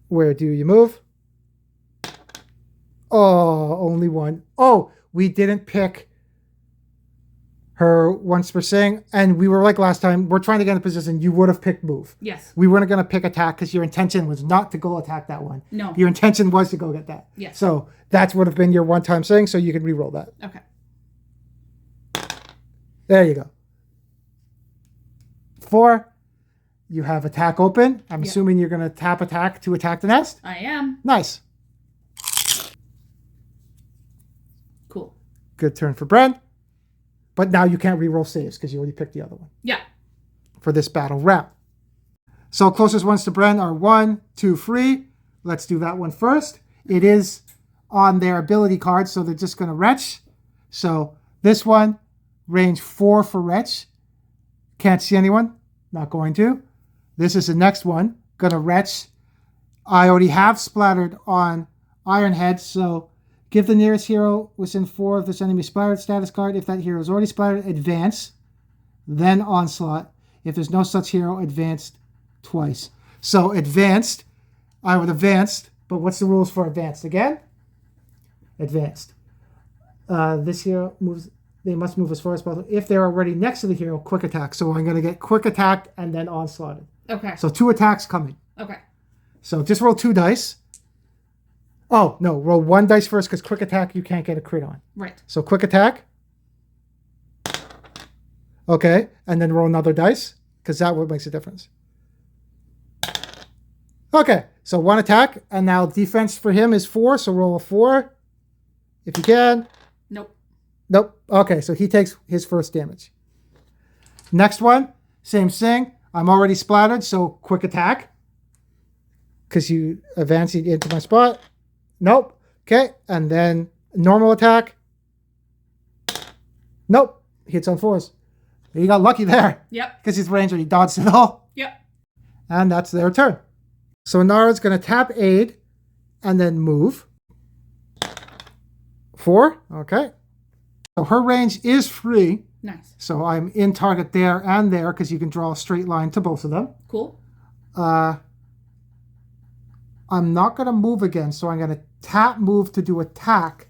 Where do you move? Oh, only 1. Oh, we didn't pick her once per thing. And we were like last time, we're trying to get in a position. You would have picked move. Yes. We weren't going to pick attack because your intention was not to go attack that one. No. Your intention was to go get that. Yes. So that would have been your one-time thing, so you can re-roll that. Okay. There you go. 4. You have attack open. I'm assuming you're going to tap attack to attack the nest. I am. Nice. Cool. Good turn for Bren. But now you can't re-roll saves because you already picked the other one. Yeah. For this battle round. So closest ones to Bren are 1, 2, 3. Let's do that one first. It is on their ability card, so they're just going to retch. So this one, range 4 for retch. Can't see anyone. Not going to. This is the next one. Going to retch. I already have splattered on Ironhead, so give the nearest hero within 4 of this enemy splattered status card. If that hero is already splattered, advance, then onslaught. If there's no such hero, advanced twice. So advanced, I would advanced, but what's the rules for advanced again? Advanced. This hero moves, they must move as far as possible. If they're already next to the hero, quick attack. So I'm going to get quick attacked and then onslaughted. Okay. So 2 attacks coming. Okay. So just roll 2 dice. Oh, no, roll 1 dice first because quick attack you can't get a crit on. Right. So quick attack. Okay, and then roll another dice because that what makes a difference. Okay, so 1 attack, and now defense for him is 4, so roll a 4 if you can. Nope. Nope. Okay, so he takes his first damage. Next one, same thing. I'm already splattered, so quick attack because you advance into my spot. Nope. Okay, and then normal attack. Nope. Hits on 4s. You got lucky there. Yep. Because he's ranger, he dodged it all. Yep. And that's their turn. So Nara's going to tap aid and then move. 4. Okay. So her range is free. Nice. So I'm in target there and there because you can draw a straight line to both of them. Cool. I'm not going to move again, so I'm going to tap move to do attack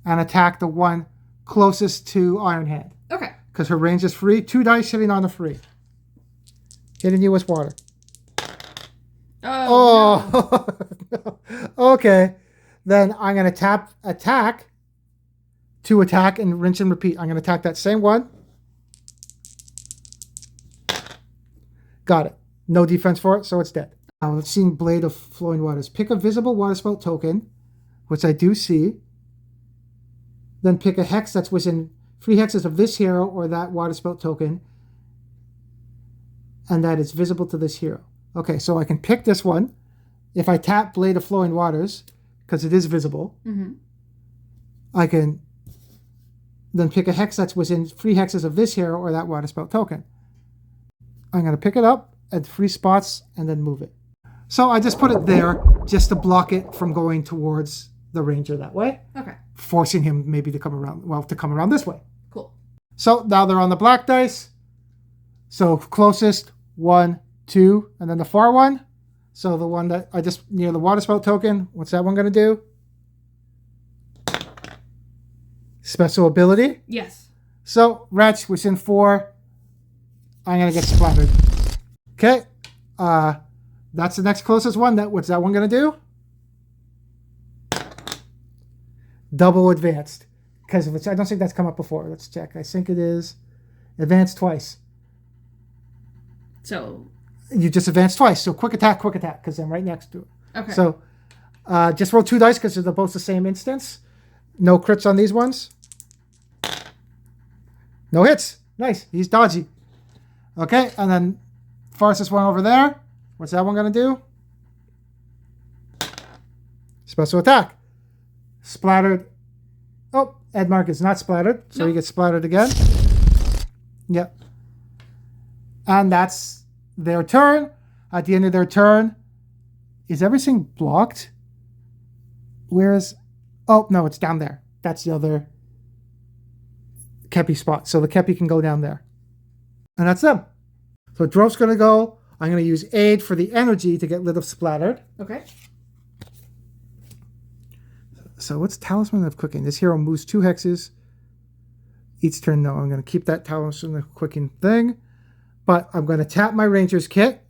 and attack the one closest to Ironhead. Okay. Because her range is free. 2 dice hitting on the free. Hitting you with water. Oh. No. Okay. Then I'm going to tap attack to attack and rinse and repeat. I'm going to attack that same one. Got it. No defense for it, so it's dead. Now let's see Blade of Flowing Waters. Pick a visible water spout token, which I do see. Then pick a hex that's within 3 hexes of this hero or that water spout token, and that is visible to this hero. Okay, so I can pick this one. If I tap Blade of Flowing Waters, because it is visible, I can then pick a hex that's within 3 hexes of this hero or that water spout token. I'm going to pick it up at 3 spots and then move it. So I just put it there just to block it from going towards the ranger that way. Okay. Forcing him maybe to come around this way. Cool. So now they're on the black dice. So closest, 1, 2, and then the far one. So the one that I just near the water spout token, what's that one going to do? Special ability. Yes. So Wretch within 4. I'm going to get splattered. Okay. That's the next closest one. What's that one going to do? Double advanced. Because I don't think that's come up before. Let's check. I think it is advanced twice. So you just advance twice. So quick attack, because I'm right next to it. Okay. So just roll 2 dice because they're both the same instance. No crits on these ones. No hits. Nice. He's dodgy. Okay, and then farthest one over there. What's that one going to do? Special attack. Splattered. Oh, Edmark is not splattered, so he gets splattered again. Yep. And that's their turn. At the end of their turn, is everything blocked? Where's... Oh, no, it's down there. That's the other Kepi spot. So the Kepi can go down there. And that's them. So Drove's going to go. I'm going to use aid for the energy to get rid of splattered. Okay. So what's Talisman of Cooking? This hero moves 2 hexes. Each turn, no. I'm going to keep that talents in the quicking thing. But I'm going to tap my Ranger's kit.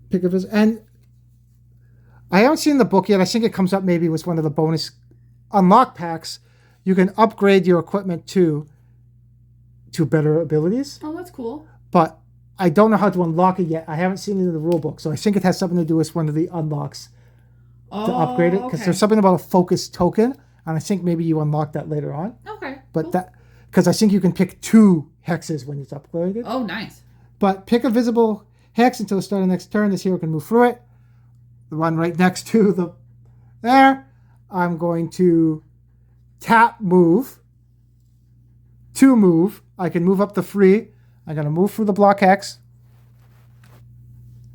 Pick up his... And I haven't seen the book yet. I think it comes up maybe with one of the bonus unlock packs. You can upgrade your equipment to better abilities. Oh, that's cool. But I don't know how to unlock it yet. I haven't seen it in the rule book. So I think it has something to do with one of the unlocks to upgrade it. Because there's something about a focus token. And I think maybe you unlock that later on. Okay. But cool. that... Because I think you can pick 2 hexes when it's upgraded. Oh, nice. But pick a visible hex until the start of the next turn. This hero can move through it. The one right next to the... There. I'm going to tap move. To move. I can move up to 3. I'm going to move through the block hex.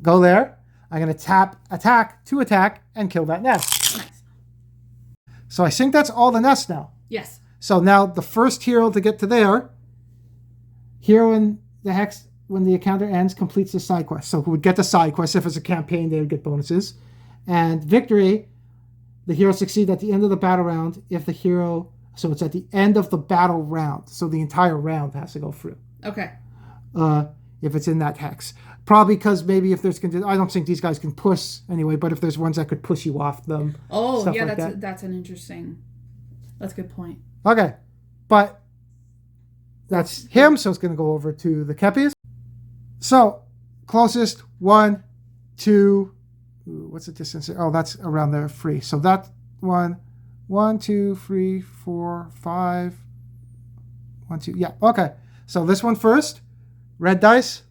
Go there. I'm going to tap attack to attack and kill that nest. Nice. So I think that's all the nests now. Yes. So now the first hero to get to there, hero in the hex, when the encounter ends, completes the side quest. So who would get the side quest? If it's a campaign, they would get bonuses. And victory, the hero succeed at the end of the battle round if the hero... So it's at the end of the battle round. So the entire round has to go through. Okay. If it's in that hex. Probably because maybe if there's... I don't think these guys can push anyway, but if there's ones that could push you off them. Oh, yeah, like that's an interesting... That's a good point. Okay. But that's him, so it's going to go over to the Kepis. So, closest, 1, 2... What's the distance? Oh, that's around there, 3. So that 1, 2, 3, 4, 5... 1, 2... Yeah, okay. So this one first. Red dice.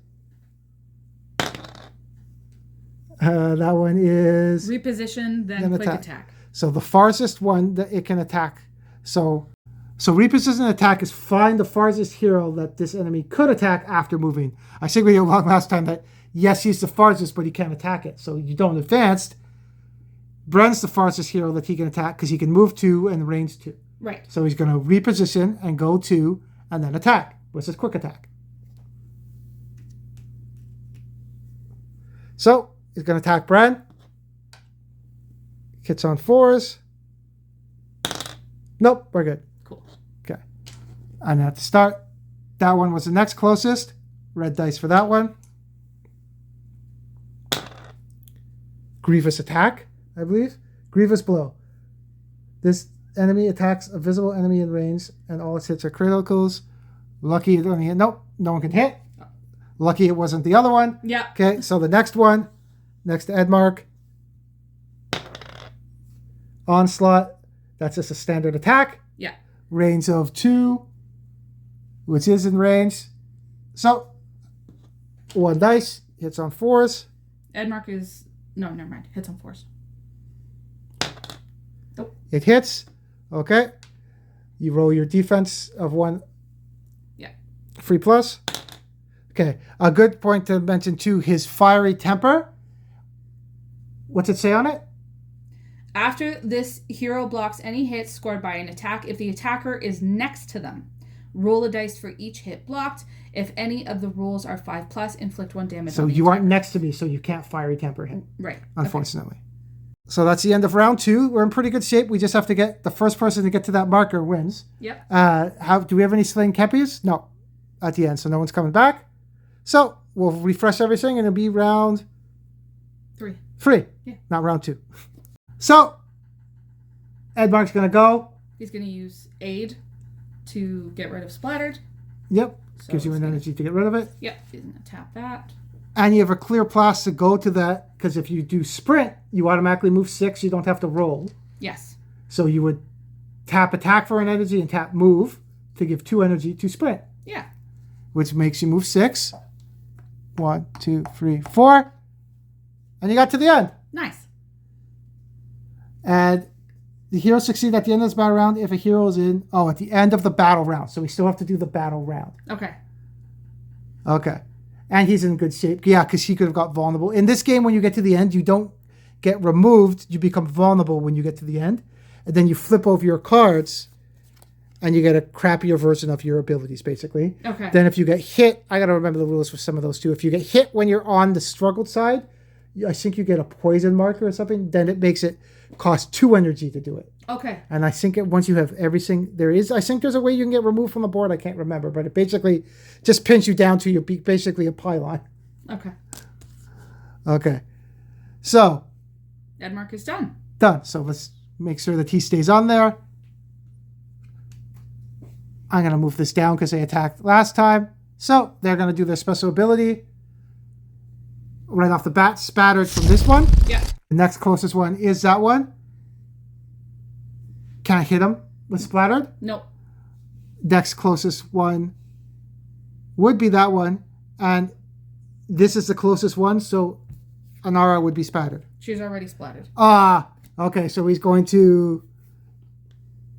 That one is... Reposition, then quick attack. So the farthest one that it can attack. So reposition attack is find the farthest hero that this enemy could attack after moving. I think we did along last time that, yes, he's the farthest, but he can't attack it. So you don't advance. Bren's the farthest hero that he can attack because he can move 2 and range 2. Right. So he's going to reposition and go 2 and then attack, which is quick attack. So he's going to attack Bren. Hits on 4s. Nope, we're good. Cool. Okay. And at the start, that one was the next closest. Red dice for that one. Grievous attack, I believe. Grievous blow. This enemy attacks a visible enemy in range, and all its hits are criticals. Lucky it only hit. Nope, no one can hit. Lucky it wasn't the other one. Yeah. Okay, so the next one, next to Edmark. Onslaught. That's just a standard attack. Yeah. Range of 2, which is in range. So, 1 dice, hits on 4s. Edmark is... No, never mind. Hits on 4s. Nope. It hits. Okay. You roll your defense of 1. Yeah. 3+. Okay. A good point to mention, too, his fiery temper. What's it say on it? After this hero blocks any hits scored by an attack, if the attacker is next to them, roll a dice for each hit blocked. If any of the rolls are 5+, inflict 1 damage. So you aren't next to me, so you can't fiery temper him. Right. Unfortunately. Okay. So that's the end of round 2. We're in pretty good shape. We just have to get the first person to get to that marker wins. Yep. Do we have any slain Kepis? No. At the end, so no one's coming back. So we'll refresh everything, and it'll be round 3. Yeah. Not round 2. So, Edmark's going to go. He's going to use aid to get rid of splattered. Yep. So Gives you an energy to get rid of it. Yep. He's going to tap that. And you have a clear path to go to that, because if you do sprint, you automatically move 6. You don't have to roll. Yes. So you would tap attack for an energy and tap move to give 2 energy to sprint. Yeah. Which makes you move 6. 1, 2, 3, 4. And you got to the end. Nice. And the hero succeed at the end of this battle round if a hero is in... Oh, at the end of the battle round. So we still have to do the battle round. Okay. And he's in good shape. Yeah, because he could have got vulnerable. In this game, when you get to the end, you don't get removed. You become vulnerable when you get to the end. And then you flip over your cards, and you get a crappier version of your abilities, basically. Okay. Then if you get hit... I got to remember the rules for some of those, too. If you get hit when you're on the struggled side, I think you get a poison marker or something. Then it makes it cost 2 energy to do it. Okay. And I think once you have everything, I think there's a way you can get removed from the board. I can't remember, but it basically just pins you down to basically a pylon. Okay. Okay. So. Edmark is done. Done. So let's make sure that he stays on there. I'm going to move this down because they attacked last time. So they're going to do their special ability. Right off the bat, spattered from this one. Yeah. The next closest one is that one. Can I hit him with splattered? Nope. Next closest one would be that one. And this is the closest one, so Anara would be spattered. She's already splattered. Okay, so he's going to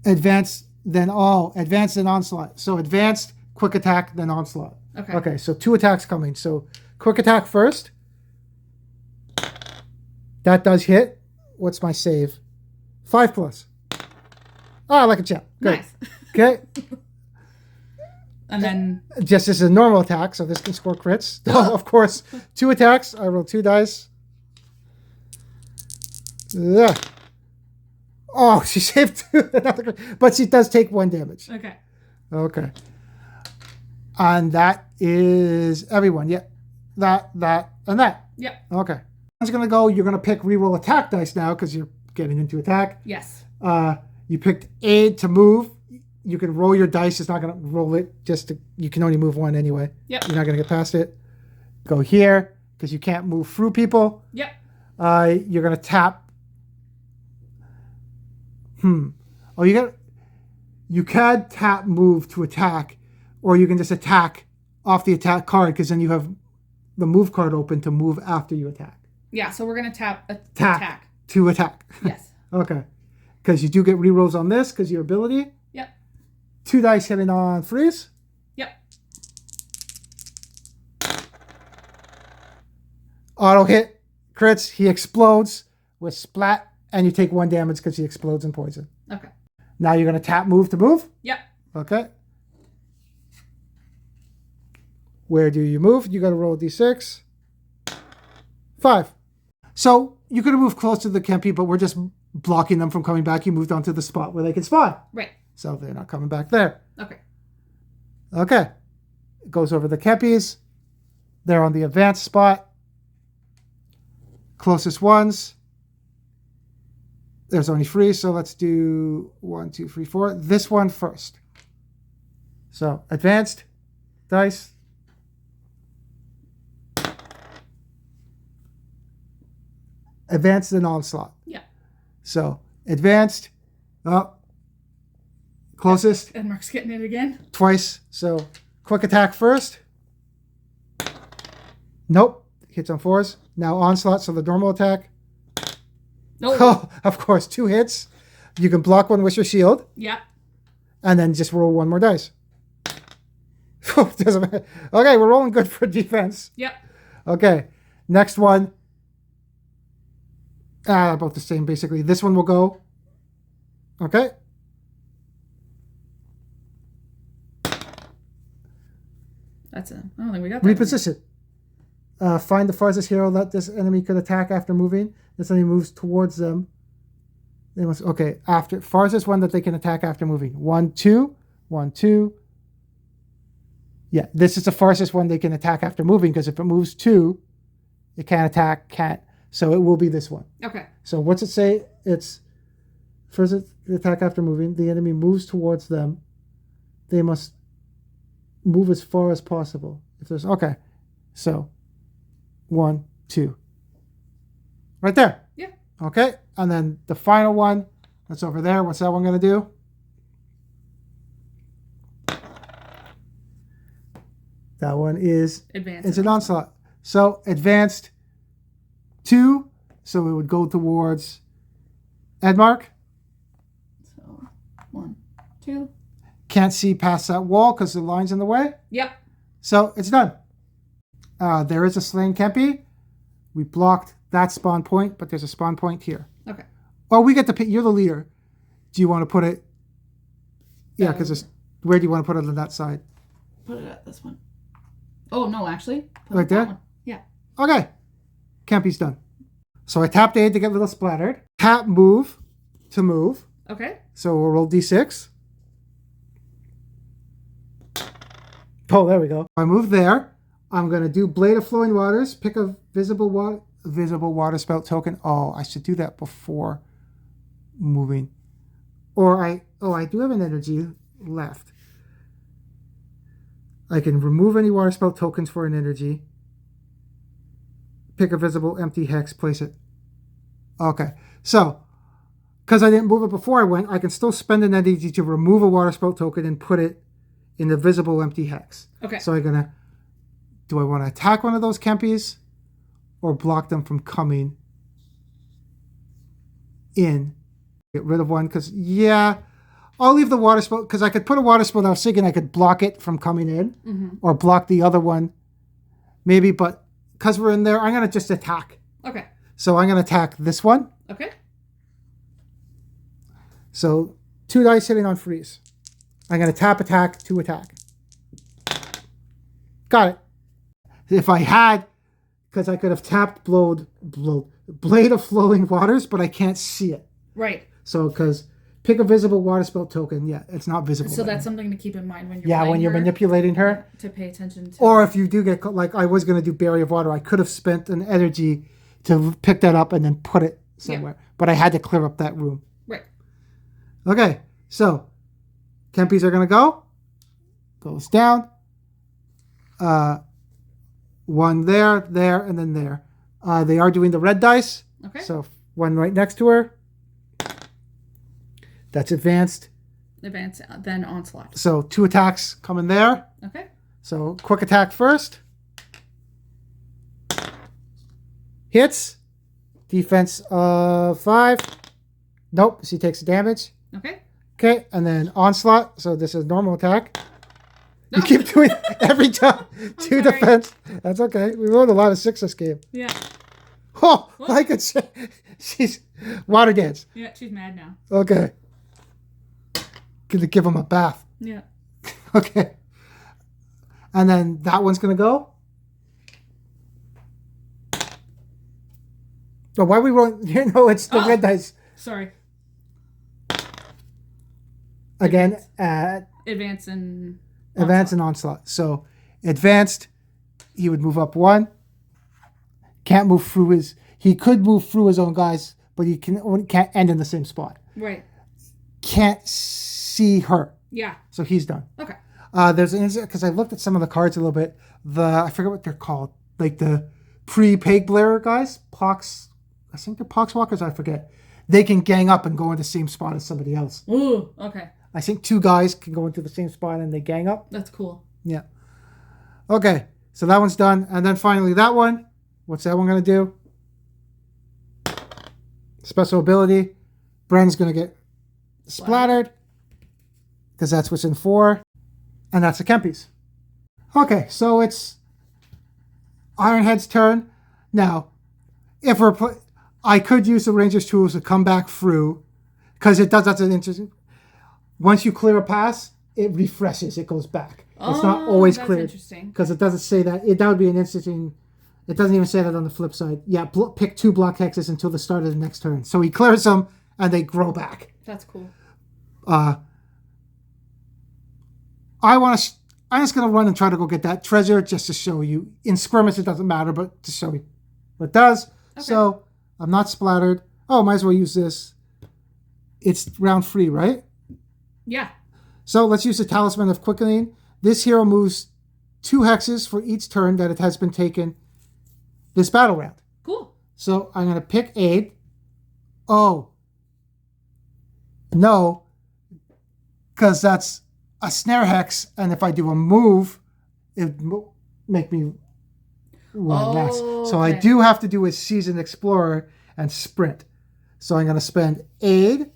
advance, then onslaught. So advanced, quick attack, then onslaught. Okay, so 2 attacks coming. So quick attack first. That does hit. What's my save? 5+. Like a champ. Great. Nice. Okay. And then... Just as a normal attack, so this can score crits. Of course, 2 attacks. I roll 2 dice. Yeah. Oh, she saved 2. But she does take 1 damage. Okay. And that is everyone. Yep. That, and that. Yep. Okay. I was going to go, you're going to pick reroll attack dice now because you're getting into attack. Yes. You picked aid to move. You can roll your dice. It's not going to roll it. You can only move 1 anyway. Yep. You're not going to get past it. Go here because you can't move through people. Yep. You're going to tap. Oh, you can tap move to attack, or you can just attack off the attack card because then you have the move card open to move after you attack. Yeah, so we're going to tap attack. To attack. Yes. Okay. Because you do get rerolls on this because your ability. Yep. 2 dice hitting on freeze. Yep. Auto hit. Crits. He explodes with splat, and you take 1 damage because he explodes in poison. Okay. Now you're going to tap move to move. Yep. Okay. Where do you move? You got to roll a d6. 5. So you could have moved close to the Kempi, but we're just blocking them from coming back. You moved onto the spot where they can spawn. Right. So they're not coming back there. Okay. Okay. It goes over the Kempis. They're on the advanced spot. Closest ones. There's only 3, so let's do 1, 2, 3, 4. This one first. So advanced dice. Advanced and onslaught. Yeah. So advanced. Closest. Edmark's getting it again. Twice. So quick attack first. Nope. Hits on 4s. Now onslaught, so the normal attack. Nope. Oh, of course, 2 hits. You can block 1 with your shield. Yeah. And then just roll 1 more dice. Doesn't matter. Okay, we're rolling good for defense. Yep. Okay. Next one. About the same, basically. This one will go. Okay. That's it. I don't think we got that. Reposition. Find the farthest hero that this enemy could attack after moving. This enemy moves towards them. They must. Okay. After farthest one that they can attack after moving. 1, 2. 1, 2. Yeah. This is the farthest one they can attack after moving because if it moves 2, it can't attack. Can't. So it will be this one. Okay. So what's it say? It's first attack after moving. The enemy moves towards them. They must move as far as possible. If there's okay. So 1, 2. Right there. Yeah. Okay. And then the final one that's over there. What's that one going to do? That one is Advanced. It's an onslaught. So advanced 2, so it would go towards Edmark. So 1, 2. Can't see past that wall because the line's in the way. Yep. So it's done. There is a slain Kempi. We blocked that spawn point, but there's a spawn point here. Okay. Well, we get to pick. You're the leader. Do you want to put it? Yeah, because where do you want to put it on that side? Put it at this one. Oh, no, actually. Put Right it that there? one. Yeah. Okay. Kempi's done. So I tapped A to get a little splattered. Tap move to move. Okay. So we'll roll D6. Oh, there we go. I move there. I'm going to do Blade of Flowing Waters. Pick a visible water spout token. Oh, I should do that before moving. Or I do have an energy left. I can remove any water spout tokens for an energy. Pick a visible empty hex, place it. Okay. So, because I didn't move it before I went, I can still spend an energy to remove a water spout token and put it in the visible empty hex. Okay. So do I want to attack one of those Kempies or block them from coming in? Get rid of one because, I'll leave the water spout because I could put a water spout. I was thinking I could block it from coming in or block the other one maybe, but because we're in there, I'm going to just attack. Okay. So I'm going to attack this one. Okay. So 2 dice hitting on freeze. I'm going to tap attack to attack. Got it. If I had, because I could have tapped Blade of Flowing Waters, but I can't see it. Right. So, because pick a visible water spout token. Yeah, it's not visible. So that's something to keep in mind when you're when you're manipulating her. To pay attention to. Or if you do get, like I was going to do Barrier of Water, I could have spent an energy to pick that up and then put it somewhere. Yeah. But I had to clear up that room. Right. Okay, so Kempies are going to go. Goes down. One there, and then there. They are doing the red dice. Okay. So one right next to her. That's advanced. Advance, then onslaught. So 2 attacks coming there. Okay. So quick attack first. Hits. Defense of 5. Nope, she takes damage. Okay. Okay, and then onslaught. So this is normal attack. No. You keep doing it every time. 2 defense. That's okay. We rolled a lot of 6 this game. Yeah. Oh, what? I could say she's water dance. Yeah, she's mad now. Okay. Gonna give him a bath. Yeah. Okay. And then that one's gonna go. Oh, why are we rolling? It's the red dice. Sorry. Again, advance and onslaught. So advanced, he would move up 1. Can't move through he could move through his own guys, but he can't end in the same spot. Right. Can't see her. Yeah. So he's done. Okay. There's an incident because I looked at some of the cards a little bit. I forget what they're called. Like the pre-Peg Blair guys, Pox. I think they're Poxwalkers. I forget. They can gang up and go in the same spot as somebody else. Ooh. Okay. I think 2 guys can go into the same spot and they gang up. That's cool. Yeah. Okay. So that one's done, and then finally that one. What's that one gonna do? Special ability. Bren's gonna get splattered because that's what's in 4, and that's the Kempies. Okay, so it's Ironhead's turn. Now, if I could use the Ranger's tools to come back through because that's an interesting. Once you clear a pass, it refreshes. It goes back. It's not always cleared because it doesn't say that. That would be an interesting. It doesn't even say that on the flip side. Yeah, pick 2 block hexes until the start of the next turn. So he clears them and they grow back. That's cool. I'm just gonna run and try to go get that treasure just to show you. In skirmish, it doesn't matter, but to show you what it does. Okay. So I'm not splattered. Oh, might as well use this. It's round 3, right? Yeah. So let's use the Talisman of Quickening. This hero moves 2 hexes for each turn that it has been taken this battle round. Cool. So I'm going to pick Aid. Oh. No. Because that's a snare hex, and if I do a move, it would make me run less. So I do have to do a Seasoned Explorer and sprint. So I'm going to spend Aid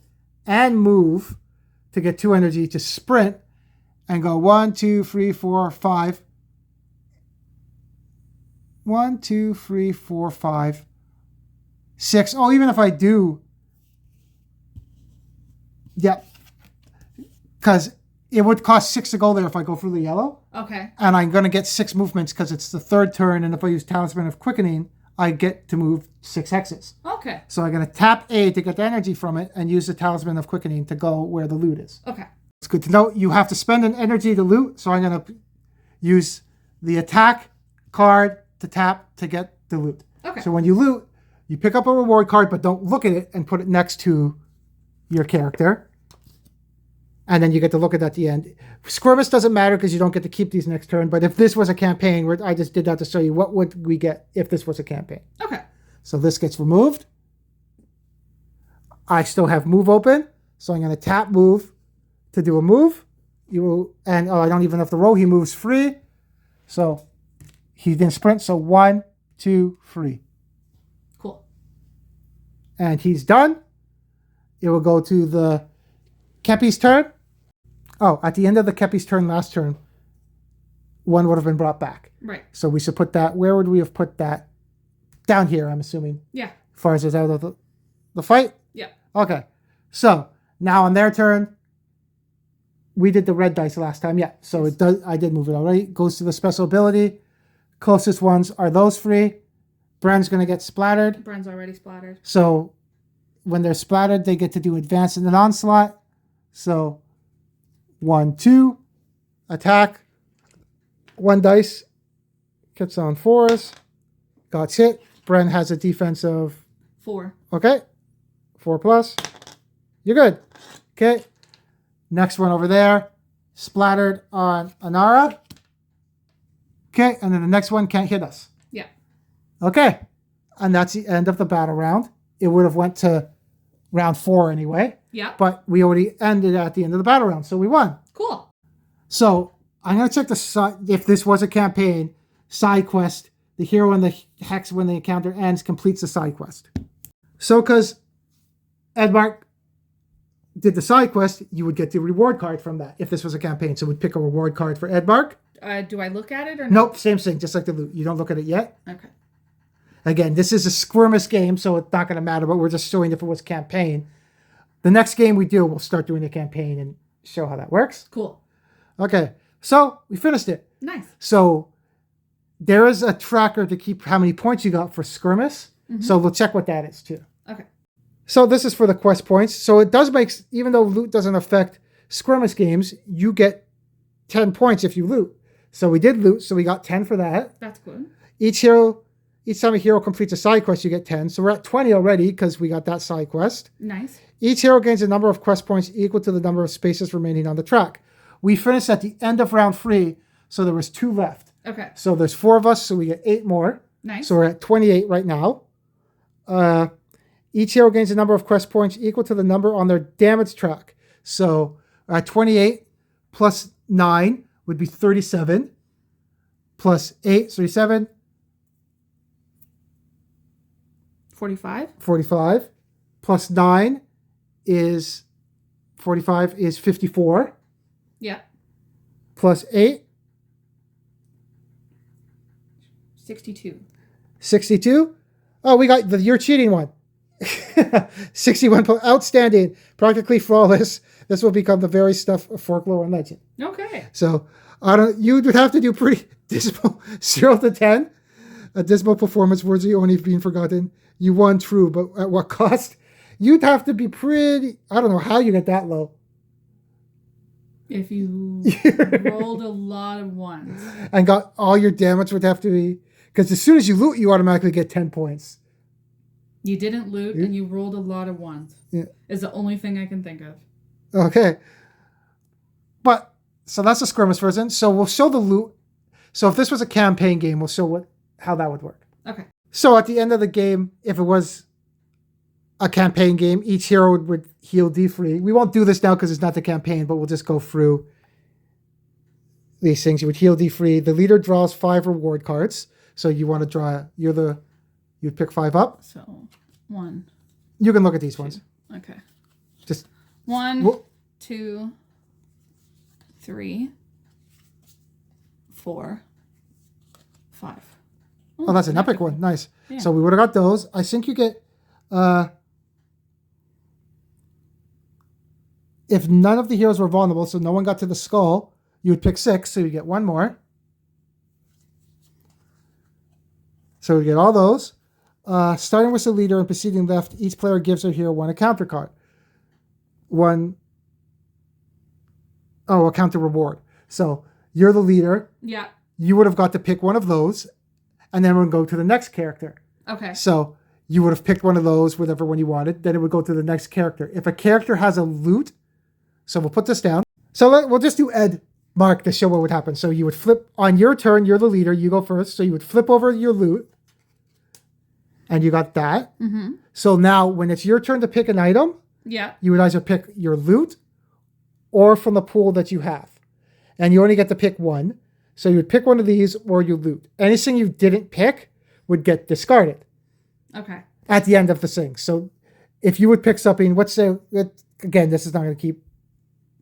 and move to get 2 energy to sprint and go 1, 2, 3, 4, 5. 1, 2, 3, 4, 5, 6. Oh, even if I do. Yeah. Because it would cost 6 to go there if I go through the yellow. Okay. And I'm going to get 6 movements because it's the 3rd turn. And if I use Talisman of Quickening, I get to move 6 hexes. Okay. So I'm going to tap A to get the energy from it and use the Talisman of Quickening to go where the loot is. Okay. It's good to know you have to spend an energy to loot, so I'm going to use the attack card to tap to get the loot. Okay. So when you loot, you pick up a reward card, but don't look at it and put it next to your character. And then you get to look at it at the end. Skirmish doesn't matter because you don't get to keep these next turn, but if this was a campaign, where I just did that to show you what would we get if this was a campaign. Okay. So this gets removed. I still have move open, so I'm going to tap move to do a move. I don't even know if the row he moves free. So he didn't sprint. So 1, 2, 3. Cool. And he's done. It will go to the Kepi's turn. Oh, at the end of the Kepi's turn last turn, one would have been brought back. Right. So we should put that. Where would we have put that? Down here, I'm assuming. Yeah. As far as it's out of the fight? Yeah. Okay. So now on their turn, we did the red dice last time. Yeah. So it does. I did move it already. Goes to the special ability. Closest ones are those 3. Bren's going to get splattered. Bren's already splattered. So when they're splattered, they get to do advance in an onslaught. So 1, 2, attack. 1 dice. Gets on 4s. Got hit. Bren has a defense of 4. Okay. 4 plus. You're good. Okay. Next one over there. Splattered on Anara. Okay. And then the next one can't hit us. Yeah. Okay. And that's the end of the battle round. It would have went to round 4 anyway. Yeah. But we already ended at the end of the battle round. So we won. Cool. So I'm going to check if this was a campaign, side quest. The hero in the hex, when the encounter ends, completes the side quest. So because Edmark did the side quest, you would get the reward card from that if this was a campaign. So we'd pick a reward card for Edmark. Do I look at it or not? Nope, same thing, just like the loot. You don't look at it yet. Okay. Again, this is a Skirmish game, so it's not going to matter, but we're just showing if it was campaign. The next game we do, we'll start doing a campaign and show how that works. Cool. Okay, so we finished it. Nice. So there is a tracker to keep how many points you got for Skirmish. Mm-hmm. So we'll check what that is too. Okay. So this is for the quest points. So it does make, even though loot doesn't affect Skirmish games, you get 10 points if you loot. So we did loot, so we got 10 for that. That's good. Each time a hero completes a side quest, you get 10. So we're at 20 already because we got that side quest. Nice. Each hero gains a number of quest points equal to the number of spaces remaining on the track. We finished at the end of round 3, so there was 2 left. Okay. So there's 4 of us, so we get 8 more. Nice. So we're at 28 right now. Each hero gains a number of quest points equal to the number on their damage track. So at 28 plus 9 would be 37. Plus 8, 37. 45. 45. Plus 9 is 45 is 54. Yeah. Plus 8. 62. 62. Oh, we got you're cheating one. 61. Outstanding. Practically flawless. This will become the very stuff of folklore and legend. Okay. So you would have to do pretty dismal 0 to 10. A dismal performance worthy only of being forgotten. You won, true, but at what cost? You'd have to be pretty. I don't know how you get that low. If you rolled a lot of ones. And got all your damage would have to be. Because as soon as you loot, you automatically get 10 points. You didn't loot and you rolled a lot of ones. Yeah. Is the only thing I can think of. Okay. But, so that's the Skirmish version. So we'll show the loot. So if this was a campaign game, we'll show how that would work. Okay. So at the end of the game, if it was a campaign game, each hero would heal D3. We won't do this now because it's not the campaign, but we'll just go through these things. You would heal D3. The leader draws 5 reward cards. So you want to draw, you'd pick 5 up. So 1. You can look at these 2. Ones. Okay. Just 1, 2, 3, 4, 5. Oh, that's an epic one. Nice. Yeah. So we would have got those. I think you get, if none of the heroes were vulnerable, so no one got to the skull, you would pick 6, so you get 1 more. So we get all those. Starting with the leader and proceeding left, each player gives their hero one encounter card. A counter reward. So you're the leader. Yeah. You would have got to pick one of those, and then it would go to the next character. Okay. So you would have picked one of those, whatever one you wanted. Then it would go to the next character. If a character has a loot, so we'll put this down. So we'll just do Ed Mark to show what would happen. So you would flip on your turn. You're the leader. You go first. So you would flip over your loot, and you got that. Mm-hmm. So now when it's your turn to pick an item, Yeah. you would either pick your loot or from the pool that you have. And you only get to pick one. So you would pick one of these or your loot. Anything you didn't pick would get discarded. Okay. At the end of the thing. So if you would pick something, again, this is not going to keep.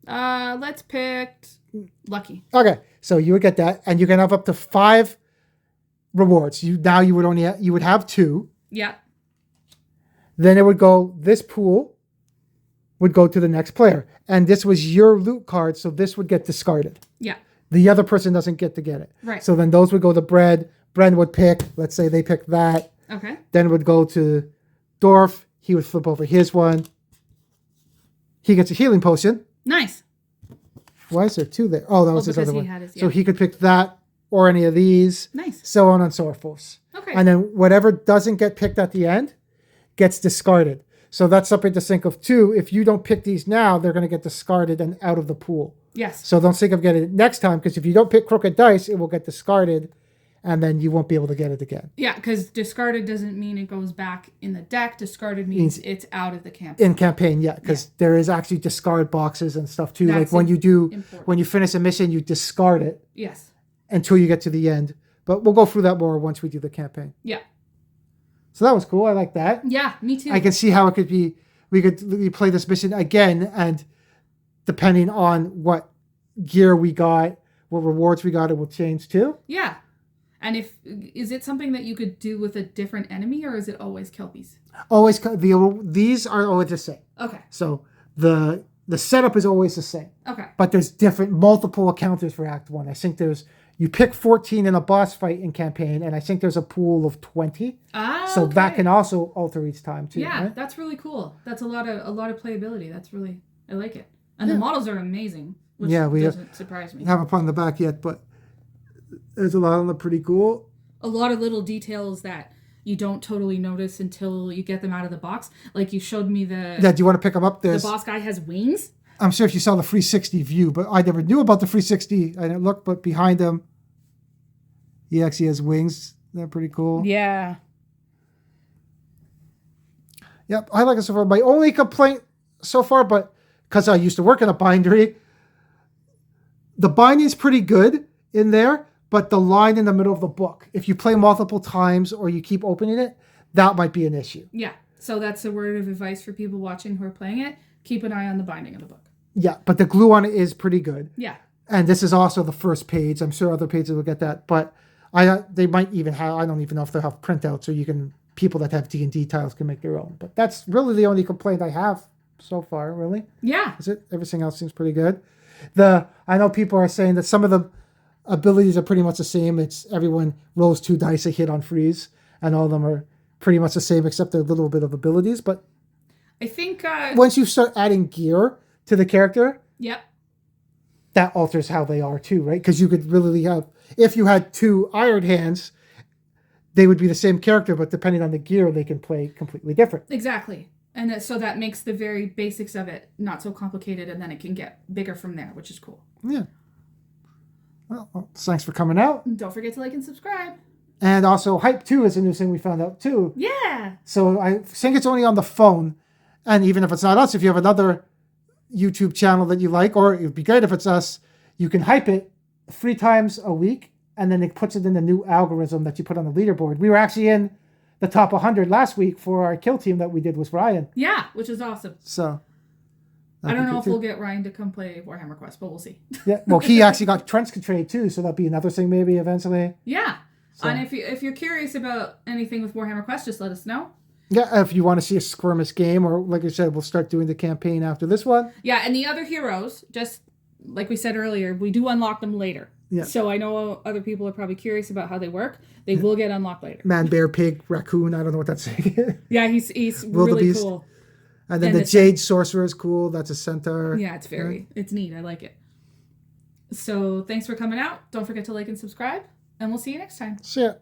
Let's pick Lucky. Okay. So you would get that, and you can have up to 5 rewards. You would have 2. Yeah. Then it would go, this pool would go to the next player. And this was your loot card, so this would get discarded. Yeah. The other person doesn't get to get it. Right. So then those would go to Bread. Bren would pick, let's say they pick that. Okay. Then it would go to Dorf. He would flip over his one. He gets a healing potion. Nice. Why is there 2 there? Oh, that was his because other he one. had his- So yeah. he could pick that or any of these. Nice. So on and so forth. Okay. And then whatever doesn't get picked at the end gets discarded. So that's something to think of too. If you don't pick these now, they're going to get discarded and out of the pool. Yes. So don't think of getting it next time, because if you don't pick crooked dice, it will get discarded and then you won't be able to get it again. Yeah, because discarded doesn't mean it goes back in the deck. Discarded means it's out of the campaign. In campaign, yeah, because there is actually discard boxes and stuff too. That's like important. when you finish a mission, you discard it Yes. until you get to the end. But we'll go through that more once we do the campaign. Yeah. So that was cool. I like that. Yeah, me too. I can see how it could be. We could play this mission again, and depending on what gear we got, what rewards we got, it will change too. Yeah. And is it something that you could do with a different enemy, or is it always Kelpies? Always, these are always the same. Okay. So the setup is always the same. Okay. But there's multiple encounters for Act 1. I think you pick 14 in a boss fight in campaign, and I think there's a pool of 20. So that can also alter each time too. Yeah, right? that's really cool. That's a lot of playability. That's really, I like it. And the models are amazing, which doesn't surprise me. Haven't put on the back yet, but there's a lot of them pretty cool. A lot of little details that you don't totally notice until you get them out of the box. Like you showed me Yeah, do you want to pick them up? the boss guy has wings. I'm sure if you saw the 360 view, but I never knew about the 360. I didn't look, but behind him, he actually has wings. They're pretty cool. Yeah. Yep, I like it so far. My only complaint so far, but because I used to work in a bindery, the binding's pretty good in there, but the line in the middle of the book, if you play multiple times or you keep opening it, that might be an issue. Yeah. So that's a word of advice for people watching who are playing it. Keep an eye on the binding of the book. Yeah, but the glue on it is pretty good. Yeah. And this is also the first page. I'm sure other pages will get that, but they might even have, I don't even know if they'll have printouts, or people that have D&D tiles can make their own. But that's really the only complaint I have so far, really. Yeah. Is it? Everything else seems pretty good. I know people are saying that some of the abilities are pretty much the same. It's everyone rolls 2 dice a hit on freeze, and all of them are pretty much the same except a little bit of abilities. But I think once you start adding gear to the character, yep. that alters how they are too, right? Because you could really have, if you had 2 Iron Hands, they would be the same character, but depending on the gear, they can play completely different. Exactly. And so that makes the very basics of it not so complicated, and then it can get bigger from there, which is cool. Yeah. Well, thanks for coming out. And don't forget to like and subscribe. And also, Hype 2 is a new thing we found out too. Yeah. So I think it's only on the phone. And even if it's not us, if you have another YouTube channel that you like, or it would be great if it's us, you can hype it 3 times a week, and then it puts it in the new algorithm that you put on the leaderboard. We were actually in the top 100 last week for our kill team that we did with Ryan. Yeah, which is awesome. So I don't know if we'll get Ryan to come play Warhammer Quest, but we'll see. Yeah, well, he actually got Trent's trade too, so that'll be another thing maybe eventually. Yeah. So. And if you're curious about anything with Warhammer Quest, just let us know. Yeah, if you want to see a skirmish game, or like I said, we'll start doing the campaign after this one. Yeah, and the other heroes, just like we said earlier, we do unlock them later. Yeah. So I know other people are probably curious about how they work. They will get unlocked later. Man, bear, pig, raccoon. I don't know what that's saying. Yeah, he's really Wildebeest. cool. And then And the the Jade Sorcerer is cool. That's a centaur. Yeah, it's neat. I like it. So thanks for coming out. Don't forget to like and subscribe, and we'll see you next time. See ya.